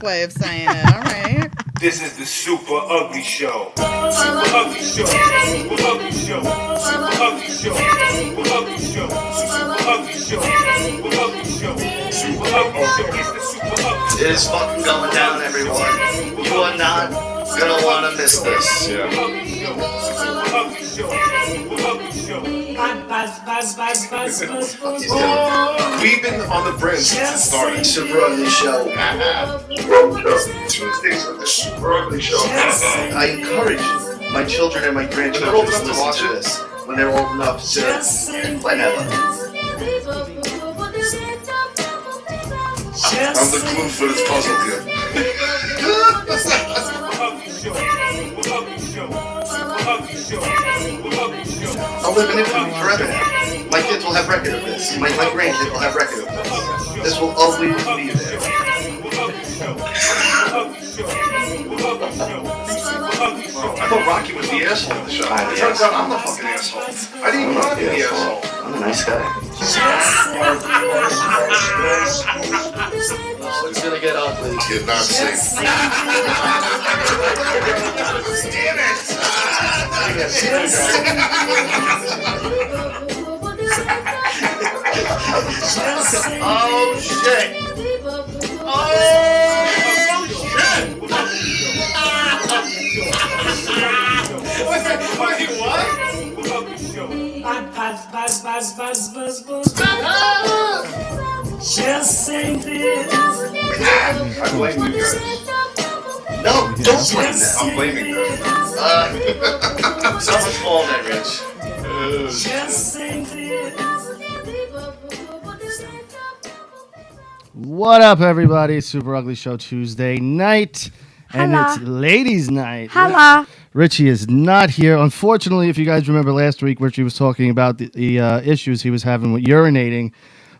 way of saying it. All right. This is the Super Ugly Show. Super Ugly Show. Super Ugly Show. Super Ugly Show. Super Ugly Show. Super Ugly Show. Super Ugly Show. Super Ugly Show. It's the Super Ugly Show. It is fucking going down, everyone. You are not gonna want to miss this. Super Ugly Show. Super Ugly Show. Super Ugly Show. We've been on the brink since it started. Super Ugly Show. Tuesdays with the Super Ugly Show. I encourage my children and my grandchildren to listen to this when they're old enough to whenever. I'm the clue for this puzzle here. I'll live in infamy forever now. My kids will have record of this. My grandkids will have record of this. This will always be there. I thought Rocky was the asshole in the show. It turns out I'm the fucking asshole. I didn't even want to be the asshole. I'm a nice guy. It's gonna get ugly. You're not safe. Damn Oh shit! Oh shit! Wait, what? I blame you guys. No, don't blame them. I'm blaming them. Someone's fault there, Rich. What up, everybody? Super Ugly Show Tuesday night. And it's ladies' night. Hello. Richie is not here. Unfortunately, if you guys remember last week, Richie was talking about the issues he was having with urinating.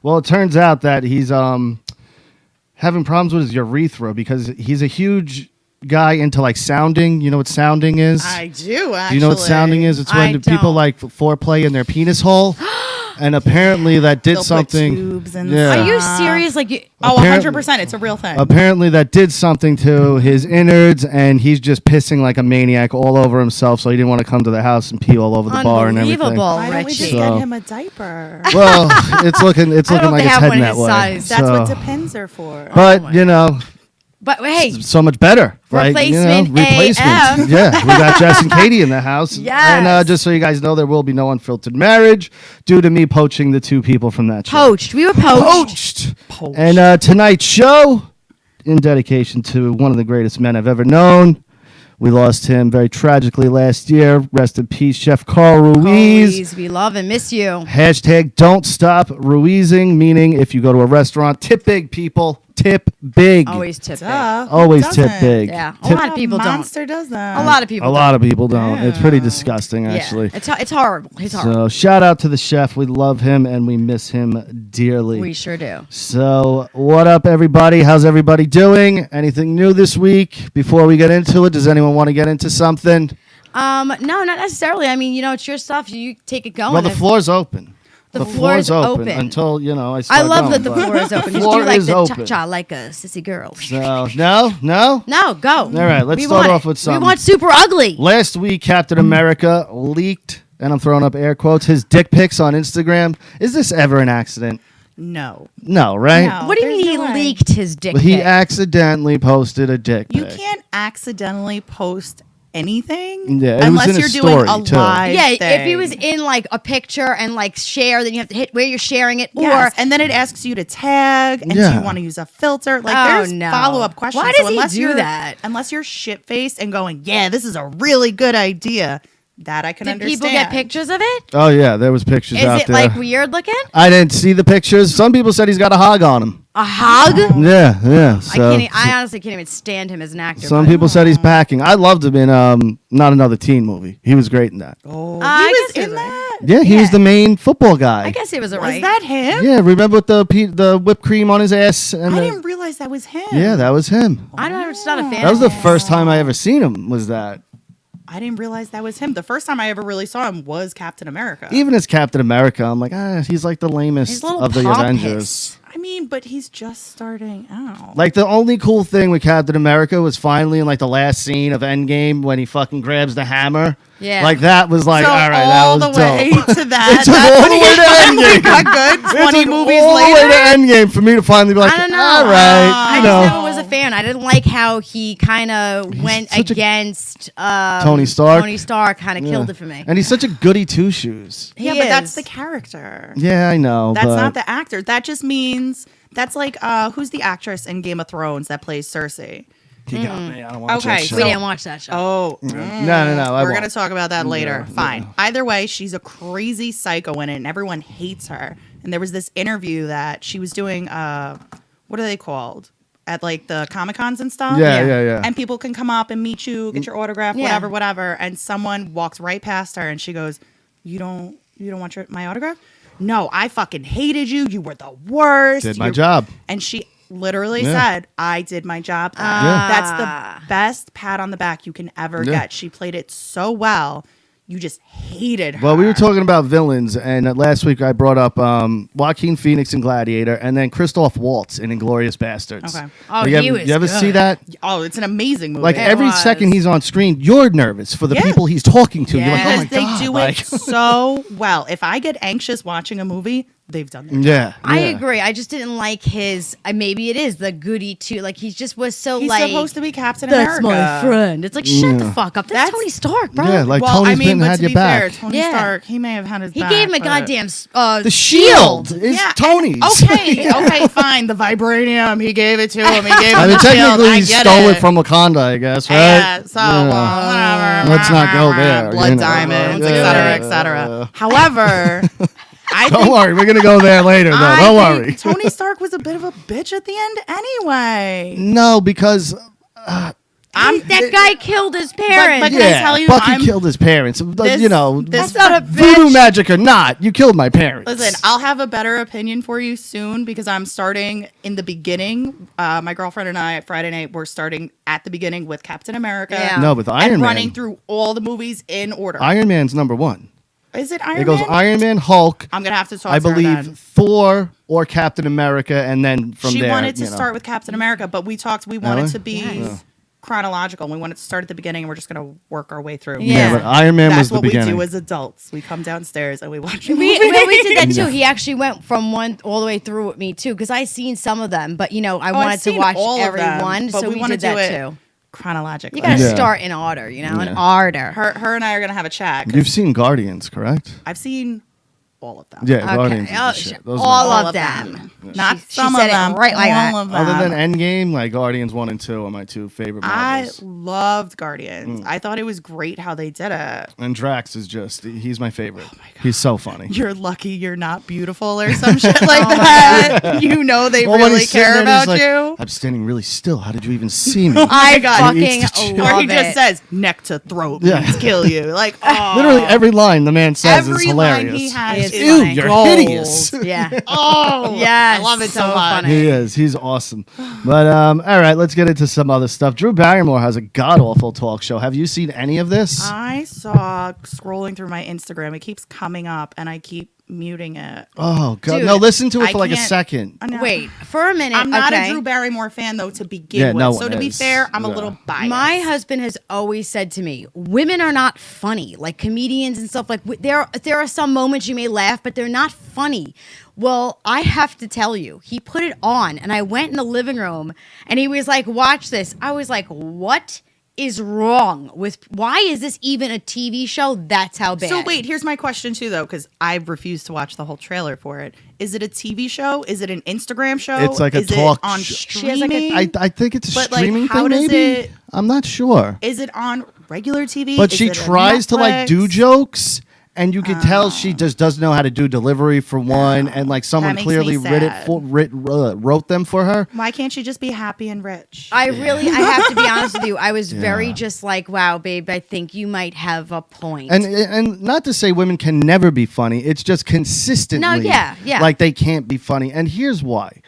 Well, it turns out that he's having problems with his urethra because he's a huge guy into like sounding. You know what sounding is? I do, actually. Do you know what sounding is? It's when people like foreplay in their penis hole. And apparently that did They'll something. Put tubes and Yeah. Are you serious? Like, you, Oh, 100%. It's a real thing. Apparently that did something to his innards, and he's just pissing like a maniac all over himself. So he didn't want to come to the house and pee all over the bar and everything. unbelievable, Why don't we just Richie. get So- him a diaper? Well, it's looking I don't know like if they it's have heading one that his way. size. That's So- what Depends are for. But you know, But hey, so much better. Replacement replacement. AF. Yeah, we got Jess and Katie in the house. Yes. And just so you guys know, there will be no unfiltered marriage due to me poaching the two people from that show. poached. We were poached. And tonight's show, in dedication to one of the greatest men I've ever known. We lost him very tragically last year. Rest in peace, Chef Carl Ruiz. Ruiz, we love and miss you. Hashtag don't stop Ruizing, meaning if you go to a restaurant, tip big, people. Tip big. Always tip it. Always Who tip doesn't? big. Yeah, a Tip- lot of people don't. Monster does that. A lot of people. A lot of people don't. It's pretty disgusting, actually. Yeah, it's horrible. It's horrible. So shout out to the chef. We love him and we miss him dearly. We sure do. So what up, everybody? How's everybody doing? Anything new this week? Before we get into it, does anyone want to get into something? No, not necessarily. I mean, you know, it's your stuff. You take it going. Well, the floor's open. The floor is open. until, I start I love going, that the but- floor is open. The You floor do like is the open. cha-cha like a sissy girl. So, no? No, go. All right, let's we start want off it. with something. We want Super Ugly. Last week, Captain America leaked, and I'm throwing up air quotes, his dick pics on Instagram. Is this ever an accident? No. No, right? No. What do you There's mean he no way. leaked his dick He pic? accidentally posted a dick You pic. can't accidentally post anything Yeah, it was unless in a you're doing a story, too. live Yeah, thing. if he was in like a picture and like share, then you have to hit where you're sharing it. Yes, Or and then it asks you to tag, and do Yeah. you want to use a filter? Like, Oh, there's no. follow-up questions. Why does so he unless do you're, that? Unless you're shit-faced and going, yeah, this is a really good idea, that I can did understand. people get pictures of it? Oh, yeah, there was pictures Is out it there. like weird looking? I didn't see the pictures. Some people said he's got a hog on him. A hog? Yeah. So, I honestly can't even stand him as an actor. some but- people said he's packing. I loved him in Not Another Teen Movie. He was great in that. Oh, I he was guess in you're right. that? Yeah, he was Yeah. the main football guy. I guess it was Was alright. that him? Yeah, remember with the whipped cream on his ass? And I the- didn't realize that was him. Yeah, that was him. I'm just not a fan. That was of the him. first time I ever seen him. Was that I didn't realize that was him. The first time I ever really saw him was Captain America. even as Captain America? I'm like, he's like the He's lamest a little of the pompous. Avengers. I mean, but he's just starting out. Like the only cool thing with Captain America was finally in like the last scene of Endgame when he fucking grabs the hammer. Yeah. Like that was like, so all right, all that was the way dope. to that. It took That's all when the he way to finally Endgame. got good. It 20 took movies all later. the way to Endgame for me to finally be like, I don't know. all right, I you just know. never was a fan. I didn't like how he kind of went such a- against Tony Stark? Tony Stark kind of Yeah. killed it for me. And he's such a goody two shoes. Yeah, He but that's is. the character. Yeah, I know. That's but not the actor. That just means that's like who's the actress in Game of Thrones that plays Cersei? he got me. I don't watch Okay, that show. We didn't watch that show. Oh, No. I we're won't. gonna talk about that later. No, Fine. no. Either way, she's a crazy psycho in it, and everyone hates her. And there was this interview that she was doing. What are they called? At like the Comic Cons and stuff. Yeah. And people can come up and meet you, get your autograph, Yeah. whatever. And someone walks right past her, and she goes, "You don't want my autograph? No, I fucking hated you. You were the worst. Did my You're-" job. And she literally Yeah. said, "I did my job." Yeah. That's the best pat on the back you can ever Yeah. get. She played it so well. You just hated her. Well, we were talking about villains, and last week I brought up Joaquin Phoenix in Gladiator, and then Christoph Waltz in Inglourious Bastards. Okay. Oh, you he ever, was you ever see good. that? Oh, it's an amazing movie. Like It every was. second he's on screen, you're nervous for the Yeah. people he's talking to. You're like, oh my because they god, do like- it so well. If I get anxious watching a movie, they've done it. yeah, I yeah. agree. I just didn't like his. Maybe it is the goody too. Like he just was so He's like. supposed to be Captain That's America. my friend. It's like shut the Yeah. fuck up. That's, That's- Tony Stark, bro. Yeah, like Well, Tony's I mean, been but had to your be back. fair, Tony Yeah. Stark, he may have had his he back. gave him a but- goddamn The shield is Yeah, Tony's. Okay, fine. The vibranium, he gave it to him. He gave I him mean, the shield. technically, I he get stole it it from Wakanda, I guess, right? Yeah, so whatever. Let's not go there. Blood you know. diamonds, Yeah. etc. However, I Don't think worry, we're gonna go there later, though. I Don't think worry. Tony Stark was a bit of a bitch at the end, anyway. No, because that guy killed his parents. but- Can I tell you, Bucky I'm- killed his parents. This- you know, this- That's not a voodoo bitch. magic or not, you killed my parents. Listen, I'll have a better opinion for you soon because I'm starting in the beginning. My girlfriend and I, Friday night, we're starting at the beginning with Captain America. Yeah. No, with Iron and Man. running through all the movies in order. Iron Man's number one. Is it Iron It goes Man? Iron Man, Hulk, I'm gonna have to talk I to her believe then. Thor or Captain America, and then from She there. wanted to you know. start with Captain America, but we wanted Really? to be chronological. We wanted to start at the beginning, and we're just gonna work our way through. Yeah. But Iron Man That's was the what we beginning. do as adults. We come downstairs and we watch a We movie. did that too. He actually went from one all the way through with me too, because I seen some of them, but I I've wanted to seen watch all of every them, one, but so we wanna did that do it too. chronologically. You gotta Yeah. start in order, an Yeah. order. Her and I are gonna have a chat. 'Cause You've seen Guardians, correct? I've seen all of them. Yeah, Okay. Guardians. Is Oh, the shit. Those are all my of them. Not She some said of it them. right like all that. of them. Other than Endgame, like Guardians 1 and 2 are my two favorite I Marvels. loved Guardians. I thought it was great how they did it. And Drax is he's my favorite. Oh He's so funny. You're lucky you're not beautiful or some shit like that. You know they Well, when really he's sitting care there and he's about like, you. I'm standing really still. How did you even see me? I God. fucking He eats the shit. love Or he just it. says neck to throat Yeah. means kill you. Like Literally every line the man says is every hilarious. line he has It's is Ew, funny. you're gold. hideous. Yeah. Oh, Yes, I love it so, so much. funny. He is. He's awesome. But all right, let's get into some other stuff. Drew Barrymore has a god awful talk show. Have you seen any of this? I saw scrolling through my Instagram. It keeps coming up, and I keep muting it. Oh god. Dude, No, listen to it I for like a can't- second. I know. Wait, for a minute. I'm not okay. a Drew Barrymore fan though to begin Yeah, with. no So one to be is. fair, I'm a Yeah. little biased. My husband has always said to me, women are not funny, like comedians and stuff. Like there are some moments you may laugh, but they're not funny. Well, I have to tell you, he put it on, and I went in the living room, and he was like, "Watch this." I was like, "What is wrong with? Why is this even a TV show? That's how bad." So wait, here's my question too, though, because I refused to watch the whole trailer for it. Is it a TV show? Is it an Instagram show? It's like a is talk it on sh- She has like a- streaming? I think it's a But, like, streaming how thing, does maybe? it- I'm not sure. Is it on regular TV? But Is she it on tries to like do Netflix? jokes, and you can tell she just doesn't know how to do delivery for one, and like someone makes clearly me sad. wrote them for her. Why can't she just be happy and rich? I have to be honest with you. I was very just like, wow, babe, I think you might have a point. And not to say women can never be funny. It's just consistently. No, yeah. Like they can't be funny. And here's why.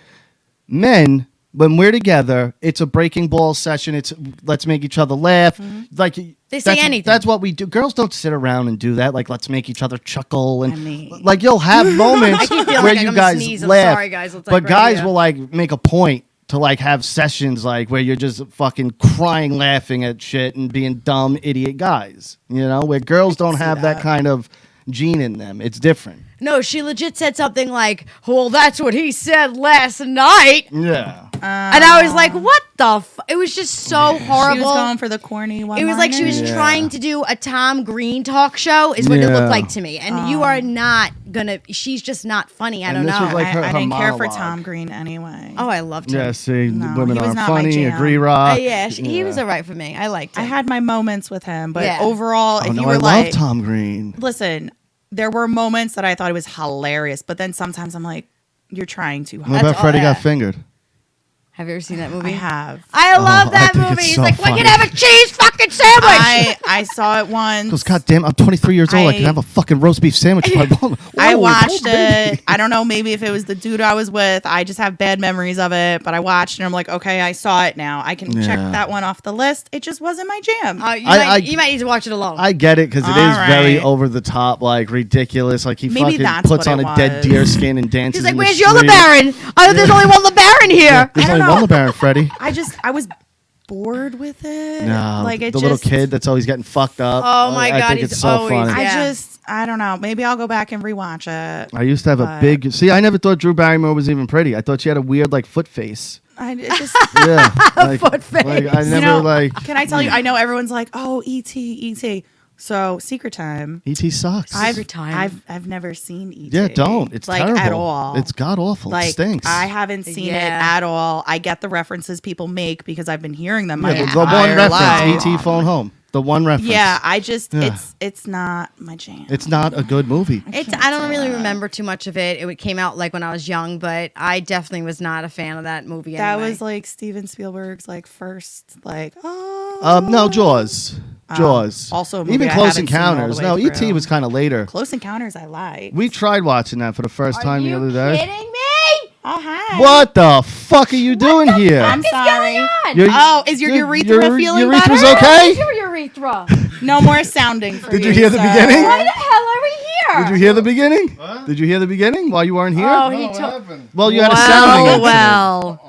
Men when we're together, it's a breaking ball session. It's let's make each other laugh. Like They say anything. That's what we do. Girls don't sit around and do that. Like let's make each other chuckle and I mean- like you'll have moments I keep feeling where like you I'm gonna guys sneeze. I'm laugh. sorry, guys. It's, but like, right guys here. will like make a point to like have sessions like where you're just fucking crying, laughing at shit and being dumb idiot guys. You know, where girls don't have that kind of gene in them. It's different. No, she legit said something like, well, that's what he said last night. Yeah. And I was like, what the It was just so horrible. She was going for the corny one. It was like she was Yeah. trying to do a Tom Green talk show is what it Yeah. looked like to me. And you are not gonna, she's just not funny. I And don't this know. was like her- I didn't care for monologue. Tom Green anyway. Oh, I loved him. Yeah, see, No, women he was aren't not my funny. jam. Agree, rock. Yeah, he was all right for me. I liked him. I had my moments with him, but Yeah. overall, Oh if no, you were I like, love Tom Green. listen, there were moments that I thought it was hilarious, but then sometimes I'm like, you're trying too What hard. about all- Freddie yeah. got fingered? Have you ever seen that I movie? have. I love I that think movie. it's He's so like, we funny. can have a cheese fucking sandwich. I saw it once. Because goddamn, I'm 23 years old. I can I- have a fucking roast beef sandwich if I want. I Whoa, watched oh, baby. it. I don't know, maybe if it was the dude I was with. I just have bad memories of it. But I watched it and I'm like, okay, I saw it now. I can check Yeah. that one off the list. It just wasn't my jam. You, I- might, you might need to watch it alone. I get it because it All is very right. over the top, like ridiculous. Like he Maybe fucking that's puts what on it a dead was. deer skin and dances. He's like, in the where's your street. LeBaron? Oh, there's only one LeBaron here. There's I don't only one know. LeBaron, Freddie. I was bored with it. No, like it the just, little kid that's always getting fucked up. Oh my I God, think he's it's so always- funny. Yeah. I don't know. Maybe I'll go back and rewatch it. I used to have a But- big. See, I never thought Drew Barrymore was even pretty. I thought she had a weird like foot face. It just, Yeah, like, Foot face. Like, I never you know, like. can I tell you? I know everyone's like, oh, E.T. So Secret Time. ET sucks. Secret Time. I've never seen E.T. Yeah, don't. It's like terrible. at all. It's god awful. like It stinks. I haven't seen it Yeah. at all. I get the references people make because I've been hearing them my yeah, entire the one life. reference. ET phone home. The one reference. Yeah, I just Yeah. it's not my jam. It's not a good movie. I don't really remember too much of it. It came out like when I was young, but I definitely was not a fan of that movie. that anyway. was like Steven Spielberg's like first like No, Jaws. Jaws. also a movie even I Close haven't seen all the Encounters. way No, ET through. was kind of later. Close Encounters I like. We tried watching that for the first time the other day. kidding me? Oh hi. What the fuck are you doing here? I'm sorry. Your- Oh, is your urethra feeling urethra's better? okay? Your urethra. No more sounding for Did you. you hear the sir. beginning? Why the hell are we here? Did you hear the beginning? Did you hear the beginning while you weren't here? Oh, he told. Well, you had a sounding incident. Well.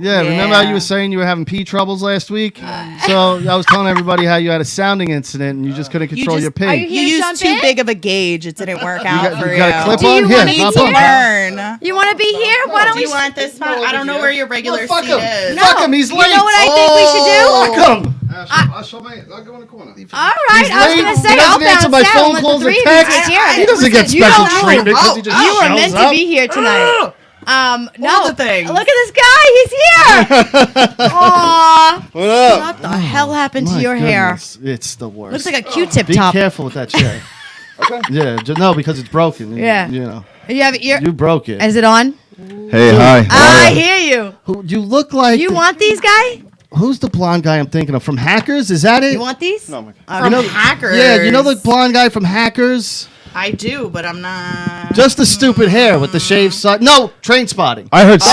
Yeah, remember how Yeah. you were saying you were having pee troubles last week? So I was telling everybody how you had a sounding incident and you just couldn't control your pee. Are you You here to used jump too in? big of a gauge. It didn't work out got- for you you. got a clip Do on? you Here, want me hop to on. Learn. You want to be here? Why don't Do we? you want this spot? I don't know where your regular Fuck seat him. is. Fuck him, he's You late. know what I think we should do? Fuck him. I'll go in the corner. All right, He's I was late. going to He say I'll doesn't answer bounce my out phone and let calls the or three of you texts. take care of He it. doesn't get You special don't- treatment because he just You were shows meant up. to be here tonight. No. the things. Look at this guy. He's here. Aw. What up? What the hell happened to My your hair? goodness, it's the worst. Looks like a Q-tip Be top. careful with that shit. Yeah, no, because it's broken. Yeah. You know, You have it. you broke it. Is it on? Hey, hi. I hear you. Who, you look like. You want these, guy? Who's the blonde guy I'm thinking of? From Hackers? Is that it? You want these? No, my From Hackers. Yeah, you know the blonde guy from Hackers? I do, but I'm not. Just the stupid hair with the shaved side. No, Train Spotting. I heard Sick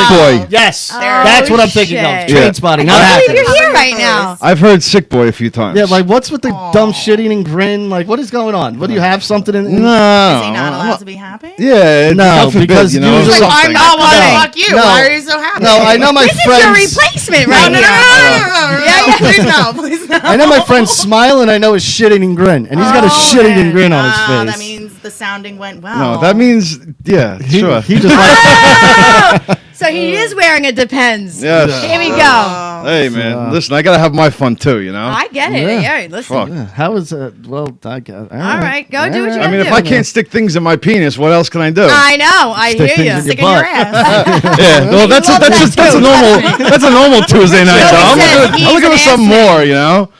Boy. Yes, There that's Oh, what I'm thinking of. shit. Train Yeah. Spotting, I not can't believe Hackers. you're here right now. I've heard Sick Boy a few times. Yeah, like what's with the dumb shit-eating grin? Like, what is going on? What do you have something in? Is he no. not allowed to be happy? Yeah, No, God forbid, because you know, usually- something. I'm not No. well, fuck you. No. Why are you so happy? No, I know my This is your friends. replacement No, right no, no, here. no. Yeah, Please no, please no. I know my friend's smile, and I know his shit-eating grin, and he's got a shit-eating grin on his face. That means the sounding went well. No, that means, yeah, sure. He just like. So he is wearing a Depends. Yes. Here we go. Hey, man. Listen, I got to have my fun, too, you know? I get it. Yeah. Yeah, listen. Fuck. How is it? Well, I guess. All right, go do what you I mean, if do. I can't stick things in my penis, what else can I do? I know. I Stick hear things you. in Stick your in your butt. ass. Yeah, well, that's love that that's a too. normal Tuesday night, Joey though. says I'm he's looking an for something ass man. more, you know?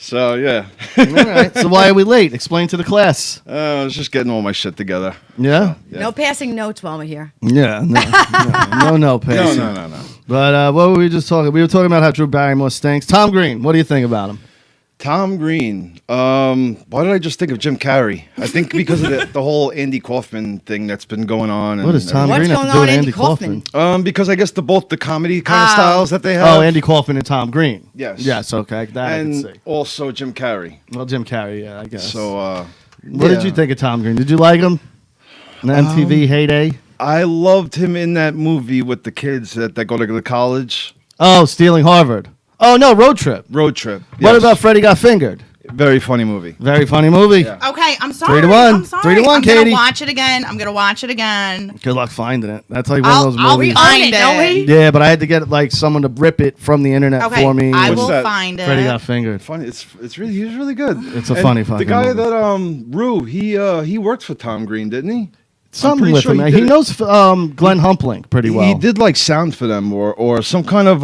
So, yeah. All right. So why are we late? Explain to the class. I was just getting all my shit together. Yeah. No passing notes while we're here. Yeah. No, No, Pace. no. But what were we just talking? We were talking about how Drew Barrymore stinks. Tom Green, what do you think about him? Tom Green. Why did I just think of Jim Carrey? I think because of the whole Andy Kaufman thing that's been going on. What does Tom What's Green have going to do on, with Andy Andy Kaufman? Kaufman? Because I guess both the comedy kind of styles that they have. Oh, Andy Kaufman and Tom Green. Yes. Yes, okay. That I can and see. also Jim Carrey. Well, Jim Carrey, yeah, I guess. So, what did you think of Tom Green? Did you like him? In the MTV heyday? I loved him in that movie with the kids that go to the college. Oh, Stealing Harvard. Oh, no, Road Trip. Road Trip. What Yes. about Freddie Got Fingered? Very funny movie. Very funny movie. Yeah. Okay, I'm sorry. 3-1. I'm sorry. 3-1, I'm Katie. gonna watch it again. I'm gonna watch it again. Good luck finding it. That's like one of those I'll movies. find Own it, don't we? Yeah, but I had to get like someone to rip it from the internet Okay, for me. I What's will that? find it. Freddie Got Fingered. Funny. It's really he was really good. It's a And funny The fucking guy movie. that Rue he worked for Tom Green, didn't he? Something pretty with sure him. he He, did it. knows Glenn Humplink pretty well. He did like sound for them or some kind of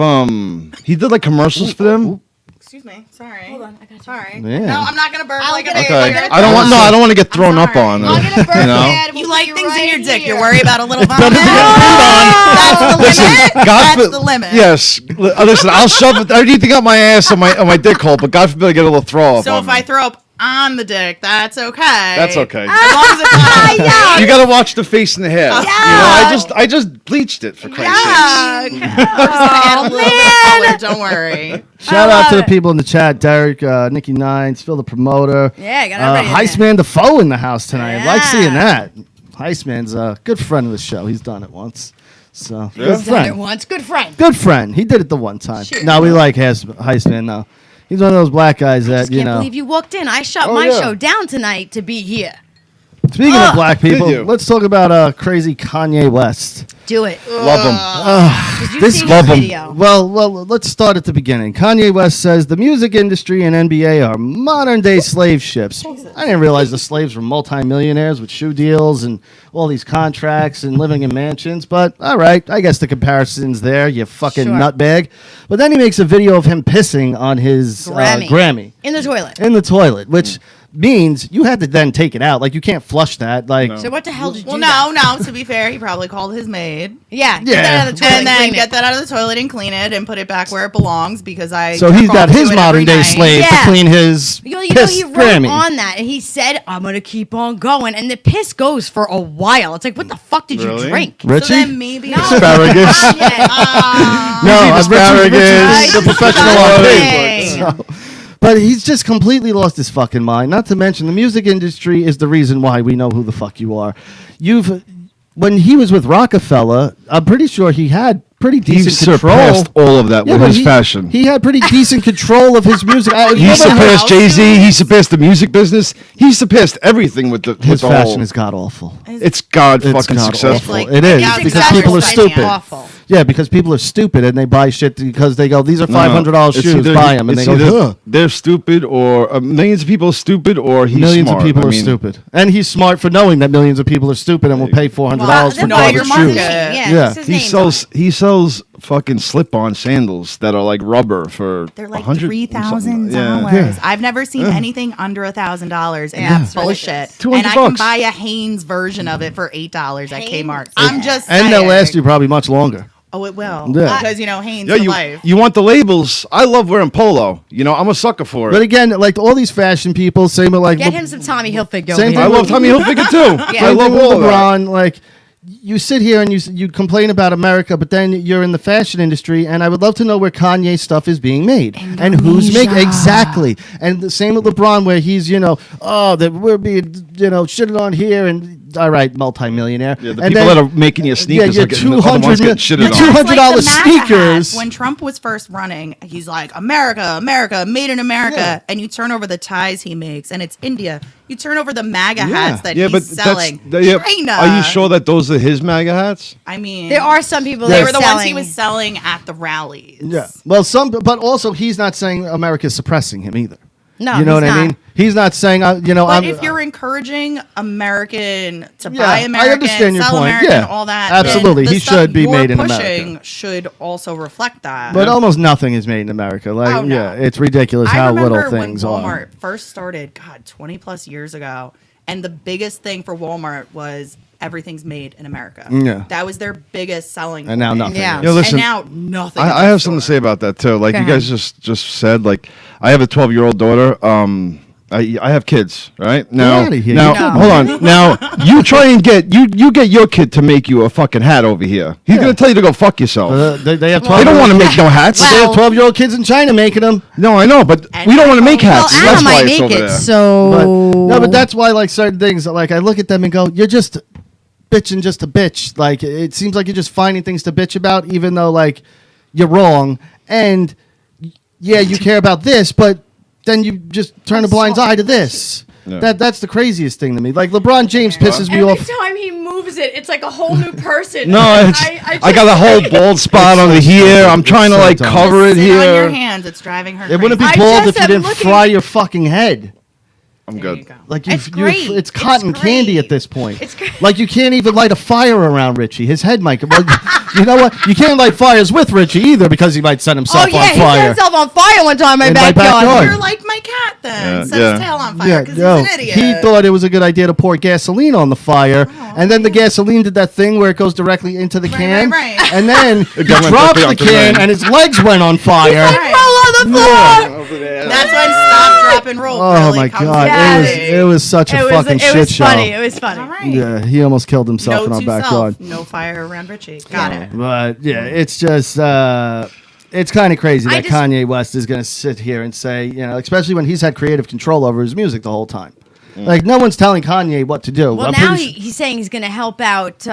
he did like commercials for them. Excuse me. Sorry. Hold on, I got you. Sorry. Yeah. No, I'm not gonna burp I'll like get a it. baby. Okay. gonna I don't want to get thrown up sorry. on. I'll get a birth you know? pad. You We'll like put things in right your dick. here. You worry about a little vomit. better to get That's the limit. God That's for- the limit. Yes. Listen, I'll shove anything up my ass on my dick hole, but God forbid I get a little throw up. So on if me. I throw up on the dick, that's okay. That's okay. As long as it's not. Yeah. You got to watch the face and the hair. Yeah. You know, I just bleached it for Christ's sake. I'm just gonna add a little bit of color. Don't worry. Shout out to the love it. people in the chat. Derek, Nikki Nines, Phil the promoter. Yeah, I got everybody in Heistman Defoe in the house tonight. I like Yeah. seeing that. Heistman's a good friend of the show. He's done it once. So, good Done it friend. once. Good friend. Good friend. He did it the one time. Sure. No, we like Heistman now. He's one of those black guys that, Just you can't know. believe you walked in. I shut Oh, my yeah. show down tonight to be here. Speaking of black Did people, you? let's talk about crazy Kanye West. Do it. Love him. Did you This see love the 'em. video? Well, let's start at the beginning. Kanye West says the music industry and NBA are modern day slave ships. I didn't realize the slaves were multimillionaires with shoe deals and all these contracts and living in mansions. But all right, I guess the comparison's there. You fucking Sure. nutbag. But then he makes a video of him pissing on his Grammy In the toilet. in the toilet, which means you had to then take it out. Like you can't flush that. Like So what the hell did you Well, do? no. To be fair, he probably called his maid. Yeah. Get Yeah. that out of the toilet. And then clean it. get that out of the toilet and clean it and put it back where it belongs because I. so he's jerk got off to his it modern every day night. slave Yeah. to clean his You know, piss he wrote Grammy. on that, and he said, "I'm gonna keep on going," and the piss goes for a while. It's like, what the fuck did you Really? drink? Richie? So then maybe. Asparagus. Yeah. No, asparagus. the professional Hey. RP. But he's just completely lost his fucking mind. Not to mention the music industry is the reason why we know who the fuck you are. When he was with Rockefeller, I'm pretty sure he had pretty He decent control. surpassed all of that with but his fashion. He had pretty decent control of his music. He surpassed Jay-Z. He surpassed the music business. He surpassed everything with the his with the fashion whole, is god awful. It's god It's fucking god successful. awful. Like, It is yeah, because exactly. people are It's stupid. awful. Yeah, because people are stupid and they buy shit because they go, these are No, $500 it's shoes, either- buy them, and they it's go, either huh. they're stupid or millions of people are stupid or he's Millions smart. of people I are mean, stupid, and he's smart for knowing that millions of people are stupid and will pay $400 Well, for know your garbage market. shoes. Yeah, Yeah. it's his He name sells fucking slip-on sandals that are like rubber for They're like $100 $3,000. Yeah. I've never seen anything under $1,000, and Yeah. that's bullshit. $200 And I can bucks. buy a Hanes version of it for $8 at Hanes? Kmart. I'm just And they'll saying. last you probably much longer. Oh, it will. Yeah. Because Hanes Yeah, for you, life. you want the labels? I love wearing polo. I'm a sucker for But it. again, like all these fashion people, same with like Get him some Tommy Hilfiger. Same over thing I here. love Tommy Hilfiger too. I same love thing with all of that. LeBron. Like you sit here and you complain about America, but then you're in the fashion industry, and I would love to know where Kanye stuff is being made and who's making exactly. And the same with LeBron, where he's that we're being shitted on here, and all right, multimillionaire. Yeah, the and people then, that are making your sneakers your are getting, the other ones getting shitted your on. It's like the $200 MAGA sneakers. hats. When Trump was first running, he's like, America, America, made in America. Yeah. And you turn over the ties he makes, and it's India. You turn over the MAGA hats that Yeah, but he's selling. China. Are you sure that those are his MAGA hats? I mean, There are some people they that were are the ones selling. he was selling at the rallies. Yeah. Well, but also he's not saying America's suppressing him either. No, you know he's what I not. mean? He's not saying, But I'm. if you're encouraging American to Yeah, buy I American, understand your sell point. American, Yeah, all that, absolutely. then the He stuff should be you're made in pushing America. should also reflect that. But almost nothing is made in America. Like, Oh, no. yeah, it's ridiculous I how remember little when things Walmart are. first started, 20 plus years ago, and the biggest thing for Walmart was everything's made in America. Yeah. That was their biggest selling And now point. nothing. Yeah. is. Yeah, listen, and now nothing. I in have the something to store. say about that too. Like Go you ahead. guys just said, like I have a 12-year-old daughter. I have kids, right? Now, outta here. now, You're kidding hold on. Now, you try and get you get your kid to make you a fucking hat over here. He's gonna tell you to go fuck yourself. They have 12. They don't want to make no hats. They have Well- 12-year-old kids in China making them. No, I know, but And we don't want to make Well, hats. Well, Anna That's why might it's make over it, there. so No, but that's why like certain things. Like I look at them and go, "You're just bitching just to bitch." Like it seems like you're just finding things to bitch about, even though like you're wrong. And yeah, you care about this, but then you just turn a blind eye to this. Yeah. That's the craziest thing to me. Like LeBron James pisses me Every off. time he moves it, it's like a whole new person. No, I got a whole bald spot under here. I'm trying to so like dumb. cover it Sit on your here. hands. It's driving her. It wouldn't be crazy. bald just if you am didn't looking- fry your fucking head. I'm There good. you go. Like It's great. it's cotton It's candy great. at this point. It's great. Like you can't even light a fire around Richie. His head might. Well, you know what? You can't light fires with Richie either because he might set himself oh yeah, on he set fire. himself on fire one time in In my my backyard. backyard. You're like my cat then. Yeah, Set yeah. his tail on fire because no. he's an idiot. He thought it was a good idea to pour gasoline on the fire, and then the gasoline did that thing where it goes directly into the can, right. and then he got went dropped directly the onto can, the- and his legs went on fire. Right. Roll on the floor. That's when stop, drop, and roll. Oh really my comes god, in. it was such a fucking shit show. funny. It was funny. All right. Yeah, he almost killed himself in Note our to backyard. self, no fire around Richie. Got it. But yeah, it's just it's kind of crazy I that just- Kanye West is going to sit here and say, you know, especially when he's had creative control over his music the whole time. Like no one's telling Kanye what to do. Well, I'm now pretty he's saying he's going to help out.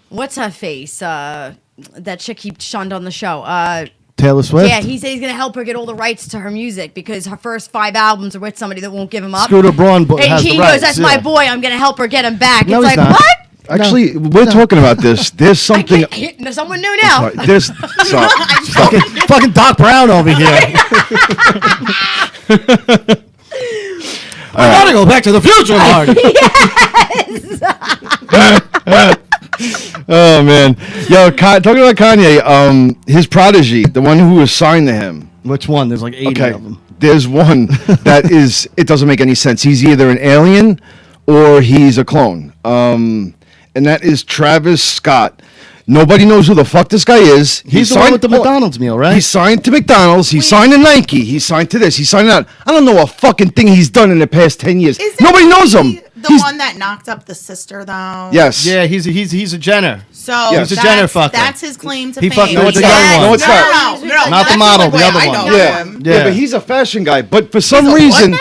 What's her face? That chick he shunned on the show. Taylor Swift. Yeah, he said he's going to help her get all the rights to her music because her first 5 albums are with somebody that won't give him up. Scooter Braun and has he the goes, rights, "That's yeah. my boy. I'm going to help her get him back." No, it's he's like, not. what? Actually, we're talking about this. There's I something. can't, someone new now. Sorry, there's so, fucking Doc Brown over here. I gotta go back to the future, Marty. oh man, yo, talking about Kanye, his prodigy, the one who was signed to him. Which one? There's like 80 Okay, of them. there's one that is. It doesn't make any sense. He's either an alien or he's a clone. And that is Travis Scott. Nobody knows who the fuck this guy is. He's the one with the McDonald's meal, right? He's signed to McDonald's. He's signed to Nike. He's signed to this. He's signed to that. I don't know a fucking thing he's done in the past 10 years. Isn't Nobody knows him. he The He's- one that knocked up the sister, though. Yes. Yeah, he's a Jenner. So Yes. He's a that's, Jenner fucker. that's his claim to He fame. fucked No, with it's the not. young No, one. it's not. No, Not the that's model, only the way other I one. know Yeah. him. Yeah, but he's a fashion guy. But for some a what reason, now?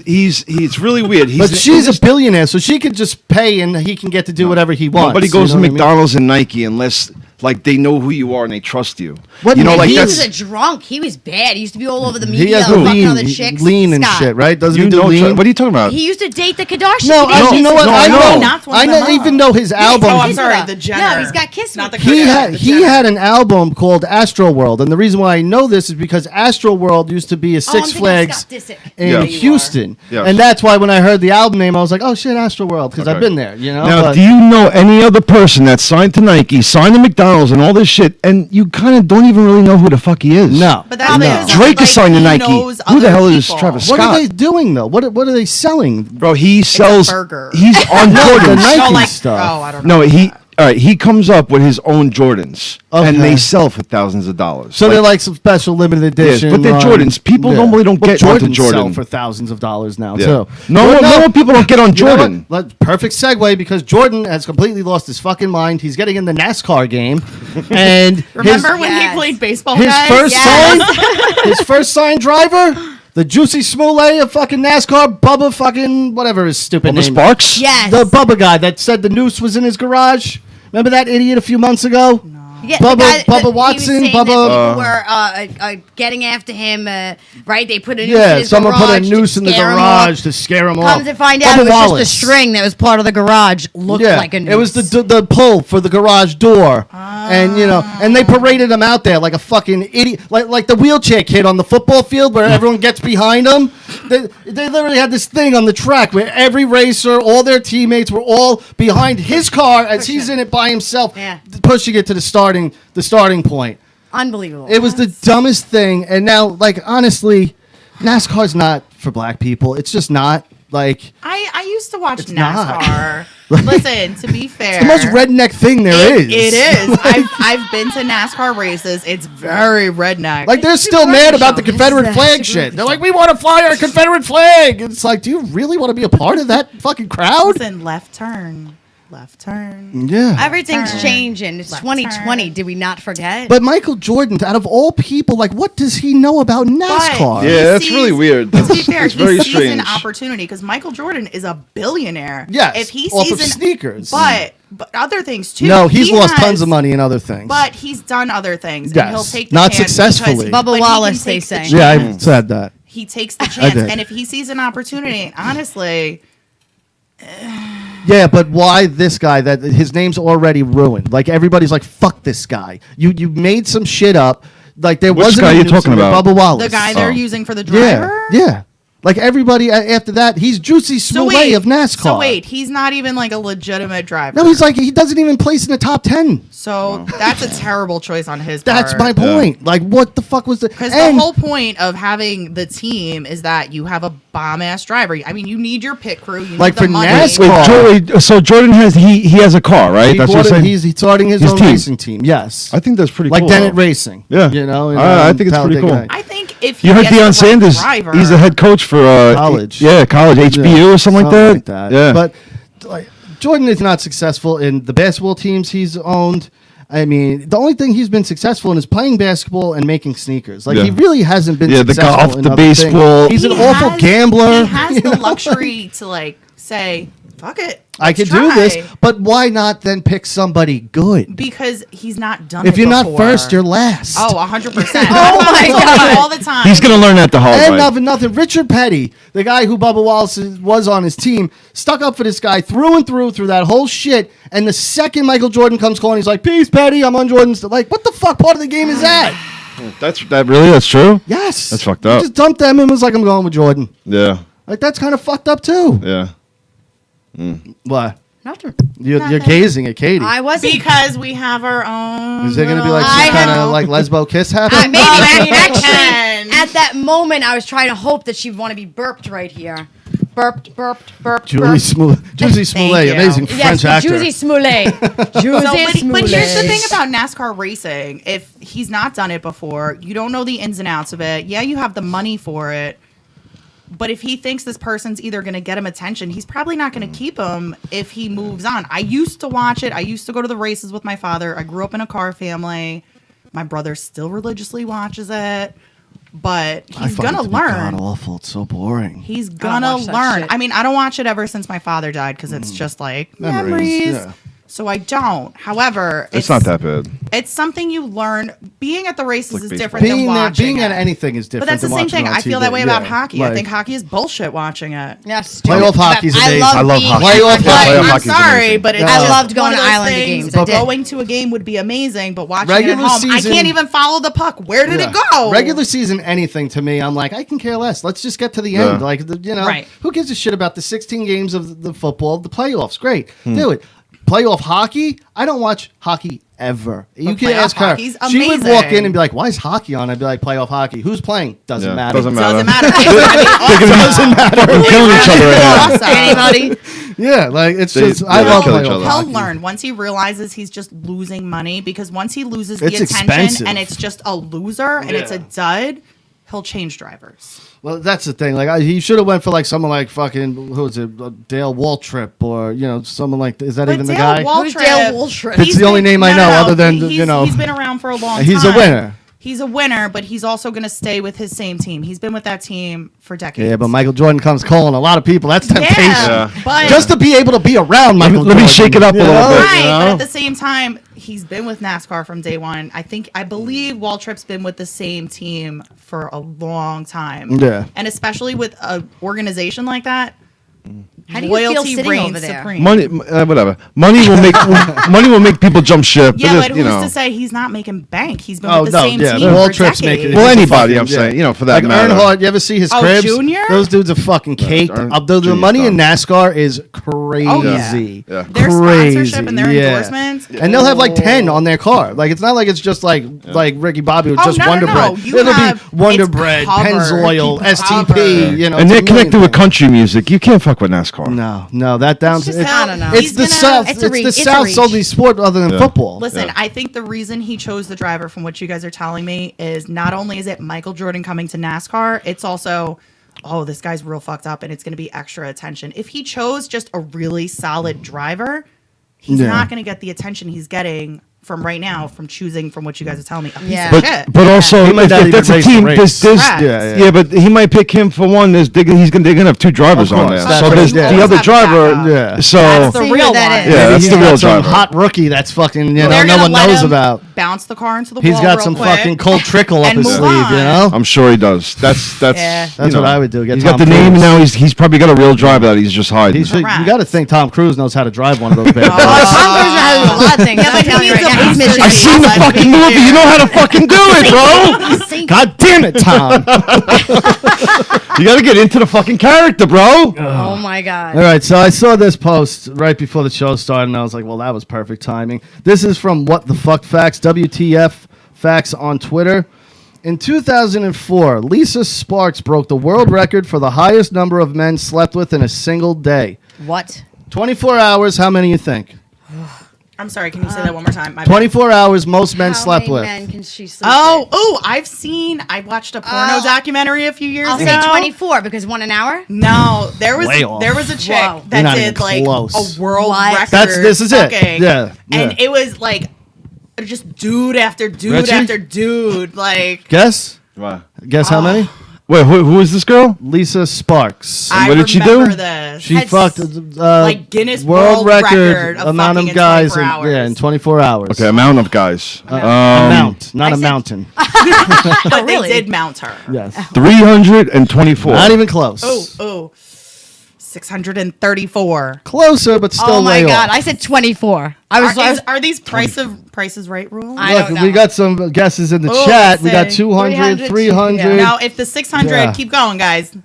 he's really weird. He's But she's a billionaire, so she could just pay and he can get to do whatever he wants. Nobody goes you know to what I mean? McDonald's and Nike unless like they know who you are and they trust you. What- You know, And like he that's was a drunk. He was bad. He used to be all over the He media, has fucking other lean, chicks. lean and Scott. shit, right? Doesn't you he do know. lean? What are you talking about? He used to date the Kardashians. No, Kardashians. you know what? No, I I know. Not one I of don't them even all. know his Oh, album. I'm sorry, the Jenner. No, he's got kiss Not the with her. He Kardashian, had the he Jenner. had an album called Astro World, and the reason why I know this is because Astro World used to be a I'm Six thinking Flags Scott Disick. in Yeah. Houston, Yes. and that's why when I heard the album name, I was like, "Oh shit, Astro World," because I've Okay. been there, you know. Now, but- do you know any other person that's signed to Nike, signed to McDonald's, and all this shit, and you kind of don't even really know who the fuck he is? No. But that's No. because Drake like, is signed to he Nike. knows Who the other hell is people. Travis What Scott? are they doing though? What are they selling? Bro, he sells. burger. He's on No, the Jordans. Nike Oh, like, stuff. oh, I don't know. No, he. All right, he comes up with his own Jordans, and Okay. they sell for thousands of dollars. So they're like some special limited Yes, edition. but they're Jordans. People normally don't Well, get onto Jordans sell Jordan. for thousands of dollars now Yeah. too. No, Well, no people don't get on You know what? Jordan. Perfect segue because Jordan has completely lost his fucking mind. He's getting in the NASCAR game, and Remember when Yes. he played baseball, his guys? first Yes. sign, his first signed driver, the Juicy Smollett of fucking NASCAR, Bubba fucking whatever his stupid Bubba name. Sparks. Yes. The Bubba guy that said the noose was in his garage. Remember that idiot a few months ago? Yeah, Bubba- the guy Bubba he was Watson, saying Bubba- that people were getting after him, right? They put a noose in Yeah, his someone put a garage to noose in the scare him garage off. to scare him off. Come to find out, Bubba it was Wallace. just a string that was part of the garage. Looked Yeah, like a noose. it was the pull for the garage door, and you know, and they paraded him out there like a fucking idiot, like the wheelchair kid on the football field where everyone gets behind him. They literally had this thing on the track where every racer, all their teammates were all behind his car as he's in it by himself, Yeah. pushing it to the starting point. unbelievable. It was the dumbest thing, and now, like honestly, NASCAR's not for black people. It's just not. Like, I used to watch It's not. NASCAR. Listen, to be fair, it's the most redneck thing there is. It is. I've been to NASCAR races. It's very redneck. Like, they're still mad about the Confederate flag shit. They're like, we want to fly our Confederate flag. It's like, do you really want to be a part of that fucking crowd? Listen, left turn. Yeah. Everything's Turn. changing. It's Left 2020. turn. Did we not forget? But Michael Jordan, out of all people, like, what does he know about NASCAR? But Yeah, he that's really weird. To be That's- fair, it's he very sees an strange. opportunity because Michael Jordan is a billionaire. Yes, if he off sees of sneakers. but other things too. No, he's He lost has- tons of money in other things. But he's done other things. Yes, And he'll take the not chance successfully. because- Bubba but he Wallace, can they take the say. yeah, I chance. said that. He takes the chance, did. and if he sees an opportunity, honestly, Yeah, but why this guy? That his name's already ruined. Like, everybody's like, "Fuck this guy." You made some shit up. Like, there Which wasn't guy a you news talking story. about? Bubba Wallace. the guy they're Oh. using for the Yeah, driver. yeah. Like, everybody after that, he's Juicy Smollett of NASCAR. So wait, he's not even like a legitimate driver. No, he's like, he doesn't even place in the top 10. So that's a terrible choice on his That's part. my point. Like, what the fuck was the? Because the and- whole point of having the team is that you have a bomb ass driver. I mean, you need your pit crew. You Like need the for money. NASCAR. So Jordan has he has a car, right? he That's bought what you're it- saying. he's starting his own team. racing team. Yes, I think that's pretty like cool. Dennett though. Racing. Yeah. you know. and, I think it's pretty Talladega cool. I think if he You heard gets the Deion right Sanders? driver, He's the head coach for College. Yeah, college HBU or something like that. Yeah, But like, Jordan is not successful in the basketball teams he's owned. I mean, the only thing he's been successful in is playing basketball and making sneakers. Like, Yeah. he really hasn't been Yeah, the successful golf, in the other things. baseball. He's an He awful has- gambler. He has you the know? luxury to like say, "Fuck it, I let's could do this, try." but why not then pick somebody good? Because he's not done. If it you're not before. first, you're last. Oh, 100%. Oh my God. all the time. he's gonna learn that the hard And way. nothing. Richard Petty, the guy who Bubba Wallace was on his team, stuck up for this guy through and through that whole shit. And the second Michael Jordan comes calling, he's like, "Peace, Petty. I'm on Jordan's." Like, what the fuck part of the game is that? That's true. Yes, That's fucked He up. just dumped them and was like, "I'm going with Jordan." Yeah, Like, that's kind of fucked up too. yeah. What? Nothing. You're gazing at Katie. I wasn't. because we have our own. Is there going to be little- like some I kind have- of like lesbo kiss happen? Maybe actually, can. at that moment, I was trying to hope that she'd want to be burped right here. Burped. Julie Smollett, you. amazing Yes, French actor. Juicy Smollett. Juicy So, but Smollett. here's the thing about NASCAR racing. If he's not done it before, you don't know the ins and outs of it. Yeah, you have the money for it. But if he thinks this person's either going to get him attention, he's probably not going to keep him if he moves on. I used to watch it. I used to go to the races with my father. I grew up in a car family. My brother still religiously watches it. But I he's find going it to to be God learn. awful. It's so boring. He's gonna watch that learn. shit. I mean, I don't watch it ever since my father died because it's just like memories. yeah. So I don't. However, It's not that bad. It's something you learn. Being at the races Like is baseball. different than watching being it. at anything is But different. that's the than same watching thing. on I feel TV. that way about Yeah. hockey. I Like, think hockey is bullshit watching it. Yes, Playoff hockey's amazing. I love being hockey. at Playoff the hockey. game. I'm hockey's sorry, amazing. but it's I just loved going one of to those Islander things. games. I did. Going to a game would be amazing, but watching Regular it at home, season- I can't even follow the puck. Where did Yeah. it go? Regular season, anything to me, I'm like, I can care less. Let's just get to the Yeah. end. Like, you know, Right. who gives a shit about the 16 games of the football, the playoffs? Great, Hmm. do it. Playoff hockey, I don't watch hockey ever. You can playoff ask her. hockey's She would amazing. walk in and be like, "Why is hockey on?" I'd be like, "Playoff hockey. Who's playing? Doesn't Yeah, matter." doesn't matter. Doesn't matter. Doesn't matter. They're killing each other right now. Anybody? Yeah, like it's They- just. they I love kill each playoff other. He'll hockey. learn once he realizes he's just losing money because once he loses the It's attention expensive. and it's just a loser and it's a dud, he'll change drivers. Well, that's the thing. Like, he should have went for like someone like fucking who is it, Dale Waltrip, or someone like. Is that even the guy? Who's Dale Waltrip? It's the only name I know other than, he's, you know- he's been around for a long time. He's a winner. He's a winner, but he's also going to stay with his same team. He's been with that team for decades. Yeah, but Michael Jordan comes calling a lot of people. That's temptation. Yeah, but Just to be able to be around Michael Let me Jordan. shake it up a little bit. right, you know? but at the same time, he's been with NASCAR from day one. I believe Waltrip's been with the same team for a long time. Yeah. And especially with an organization like that, How do you feel Loyalty sitting reigns over there? supreme. Money, whatever. Money will make people jump ship. Yeah, It but is, who's you know. to say he's not making bank? He's been Oh, with the no, same yeah, team all for trips make decades. it. Well, It's a anybody, fucking- I'm saying, you know, for that Like matter. Earnhardt, you ever see his Oh, cribs? Junior? Those dudes are fucking caked. The Junior's money in dumb. NASCAR is crazy. Yeah. Their Crazy, sponsorship and their yeah. endorsements. And they'll have like 10 on their car. Like it's not like it's just like Ricky Bobby with Oh, just no, Wonder no, Bread. no. You It'll have- be Wonder it's Bread, covered. Pennzoil, It's STP. covered. You know, And it's they're a million connected with things. country music. You can't fuck with NASCAR. No, that down. It's just It's, how- I don't know. it's he's the gonna- South. It's a It's the it's a South's reach. only sport other than football. Listen, I think the reason he chose the driver, from what you guys are telling me, is not only is it Michael Jordan coming to NASCAR, it's also, oh, this guy's real fucked up and it's going to be extra attention. If he chose just a really solid driver, he's Yeah. not going to get the attention he's getting from right now from choosing, from what you guys are telling me, a piece Yeah. of But shit. but also He might not if even that's a race the team. race. Correct. Yeah. But he might pick him for one. They're gonna have two drivers Of on course, there. that's So what there's he did. the other Always have a driver. backup. Yeah. So That's the See real who that one. is. Yeah, Maybe that's he's the got real some driver. hot rookie that's fucking They're no gonna one let knows him about. bounce the car into the He's wall got real some quick. fucking cold trickle up and his move sleeve, you on. know? I'm sure he does. That's Yeah. you That's know, what I would do. Get He's Tom got the name Cruise. now. He's probably got a real driver that he's just hiding. You Correct. got to think Tom Cruise knows how to drive one of those bad Oh, boys. Tom Cruise knows a lot of things. Yeah, I'm but he telling you needs right a now, he's booster Mr. I seen the Let's fucking be movie. You know how to fucking do it, bro. God damn it, Tom! You got to get into the fucking character, bro. Oh my God. All right, so I saw this post right before the show started, and I was like, well, that was perfect timing. This is from What the Fuck Facts, WTF Facts on Twitter. In 2004, Lisa Sparks broke the world record for the highest number of men slept with in a single day. What? 24 hours, how many you think? I'm sorry, can you say that one more time? My bad. 24 hours most men How slept many with. men can she sleep Oh, with? I watched a porno documentary a few years I'll ago. say 24 because 1 an hour. No, there was Way off. a chick Whoa. You're that not did even like close. a world What? record. This is it. fucking, Yeah, And yeah. it was like just dude after dude Richie? after dude. Like Guess? Wow. Guess how many? Wait, who is this girl? Lisa Sparks. I what did she remember do? this. She Had fucked like Guinness World Record of amount fucking of in guys 24 in, hours. yeah, in 24 hours. Okay, amount of guys. Amount, not I a said- mountain. but really? they did mount her. Yes. 324. Not even close. Oh, 634. Closer, but still Oh my way God. off. I said 24. I was Are these prices right rules? I Look, don't know. we got some guesses in the Oh, chat. We got let's see. 200, 300, 300. yeah. Now, if the 600, Yeah. keep going, guys.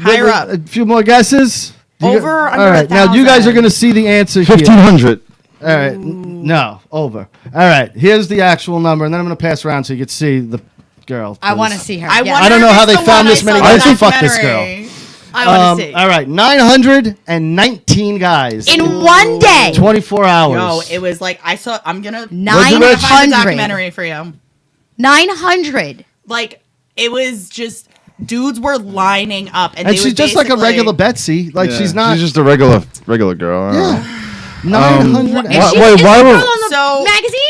Higher Wait, up. A few more guesses. Over, under All right, now you guys are 1,000. going to see the answer here. 1,500. All right, no, over. All right, here's the actual number, and then I'm going to pass around so you can see the girl. I please. want to see her. I, Yeah. wonder I don't know if how it's they the found one this I many saw guys in to the fuck this documentary. I want to see. All right, 919 guys In one day. 24 hours. Yo, it was like I saw. I'm gonna find the 900. documentary for you. 900. Like it was just dudes were lining up, and and they she's would just like a basically- regular Betsy. Like Yeah, she's not. She's just a regular girl. I don't know. yeah. 900. Is Why- she why- is why the were- girl on the So- magazine?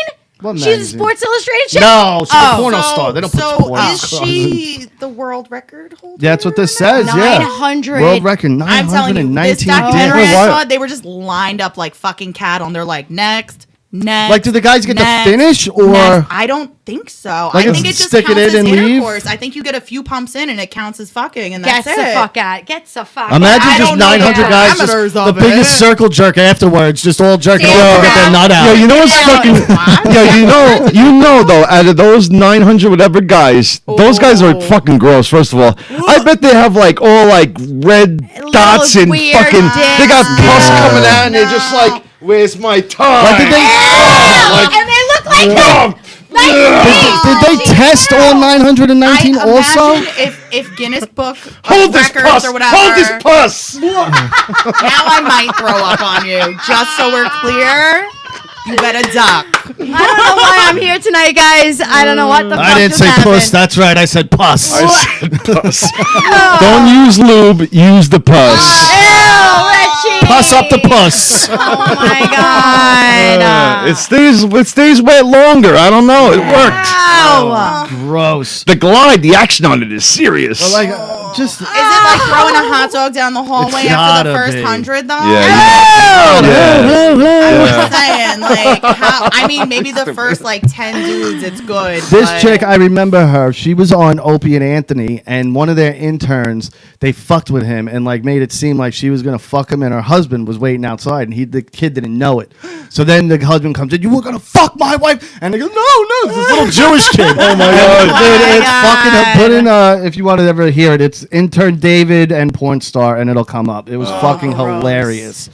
What She's a magazine? Sports Illustrated chick? No, she's a Oh. porno star. They don't put porn is stars. she the world record holder? Yeah, that's what this says. Yeah, 900. world record I'm telling you, this 919. documentary Wait, I why- saw, they were just lined up like fucking cattle, and they're like next. Like, do the guys get next, to finish, or next. I don't think so. Like, I it's think it just stick it counts in as and leave? intercourse. I think you get a few pumps in, and it counts as fucking, and that's Gets the it. fuck out. Gets the fuck imagine I just don't know the 900 guys, just parameters the of biggest it. circle jerk afterwards, just all jerking Stand off to get their around. nut out. Yeah, you know what's fucking. Yeah, you know though. Out of those 900 whatever guys, those guys are fucking gross. First of all, I bet they have like all like red dots and weird fucking. They got dicks. pus coming out, and they're just like, "Where's my tongue?" Like, did they, And they look like that. Like did they test all 919 I also? imagine if Guinness Book Hold of this Records pus. or whatever. Hold this pus. Now I might throw up on you. Just so we're clear, you better duck. I don't know why I'm here tonight, guys. I don't know what the fuck I didn't just say happened. puss. That's right. I said pus. I said pus. Don't use lube. Use the pus. Ew, Richie. puss up the puss. Oh my god. It stays wet longer. I don't know. It worked. Wow. Gross. The glide, the action on it is serious. But like, just Is it like throwing a hot dog down the hallway It's after the gotta first be. 100 though? Yeah. I'm saying, like, I mean, maybe the first like 10 dudes, it's good. this but- chick, I remember her. She was on Opie and Anthony, and one of their interns, they fucked with him and like made it seem like she was gonna fuck him, and her husband was waiting outside, and the kid didn't know it. So then the husband comes in, you were gonna fuck my wife, and they go, no, it's this little Jewish kid. Oh my god, dude, it's fucking. Put in if you want to ever hear it, it's intern David and porn star, and it'll come up. It was fucking hilarious.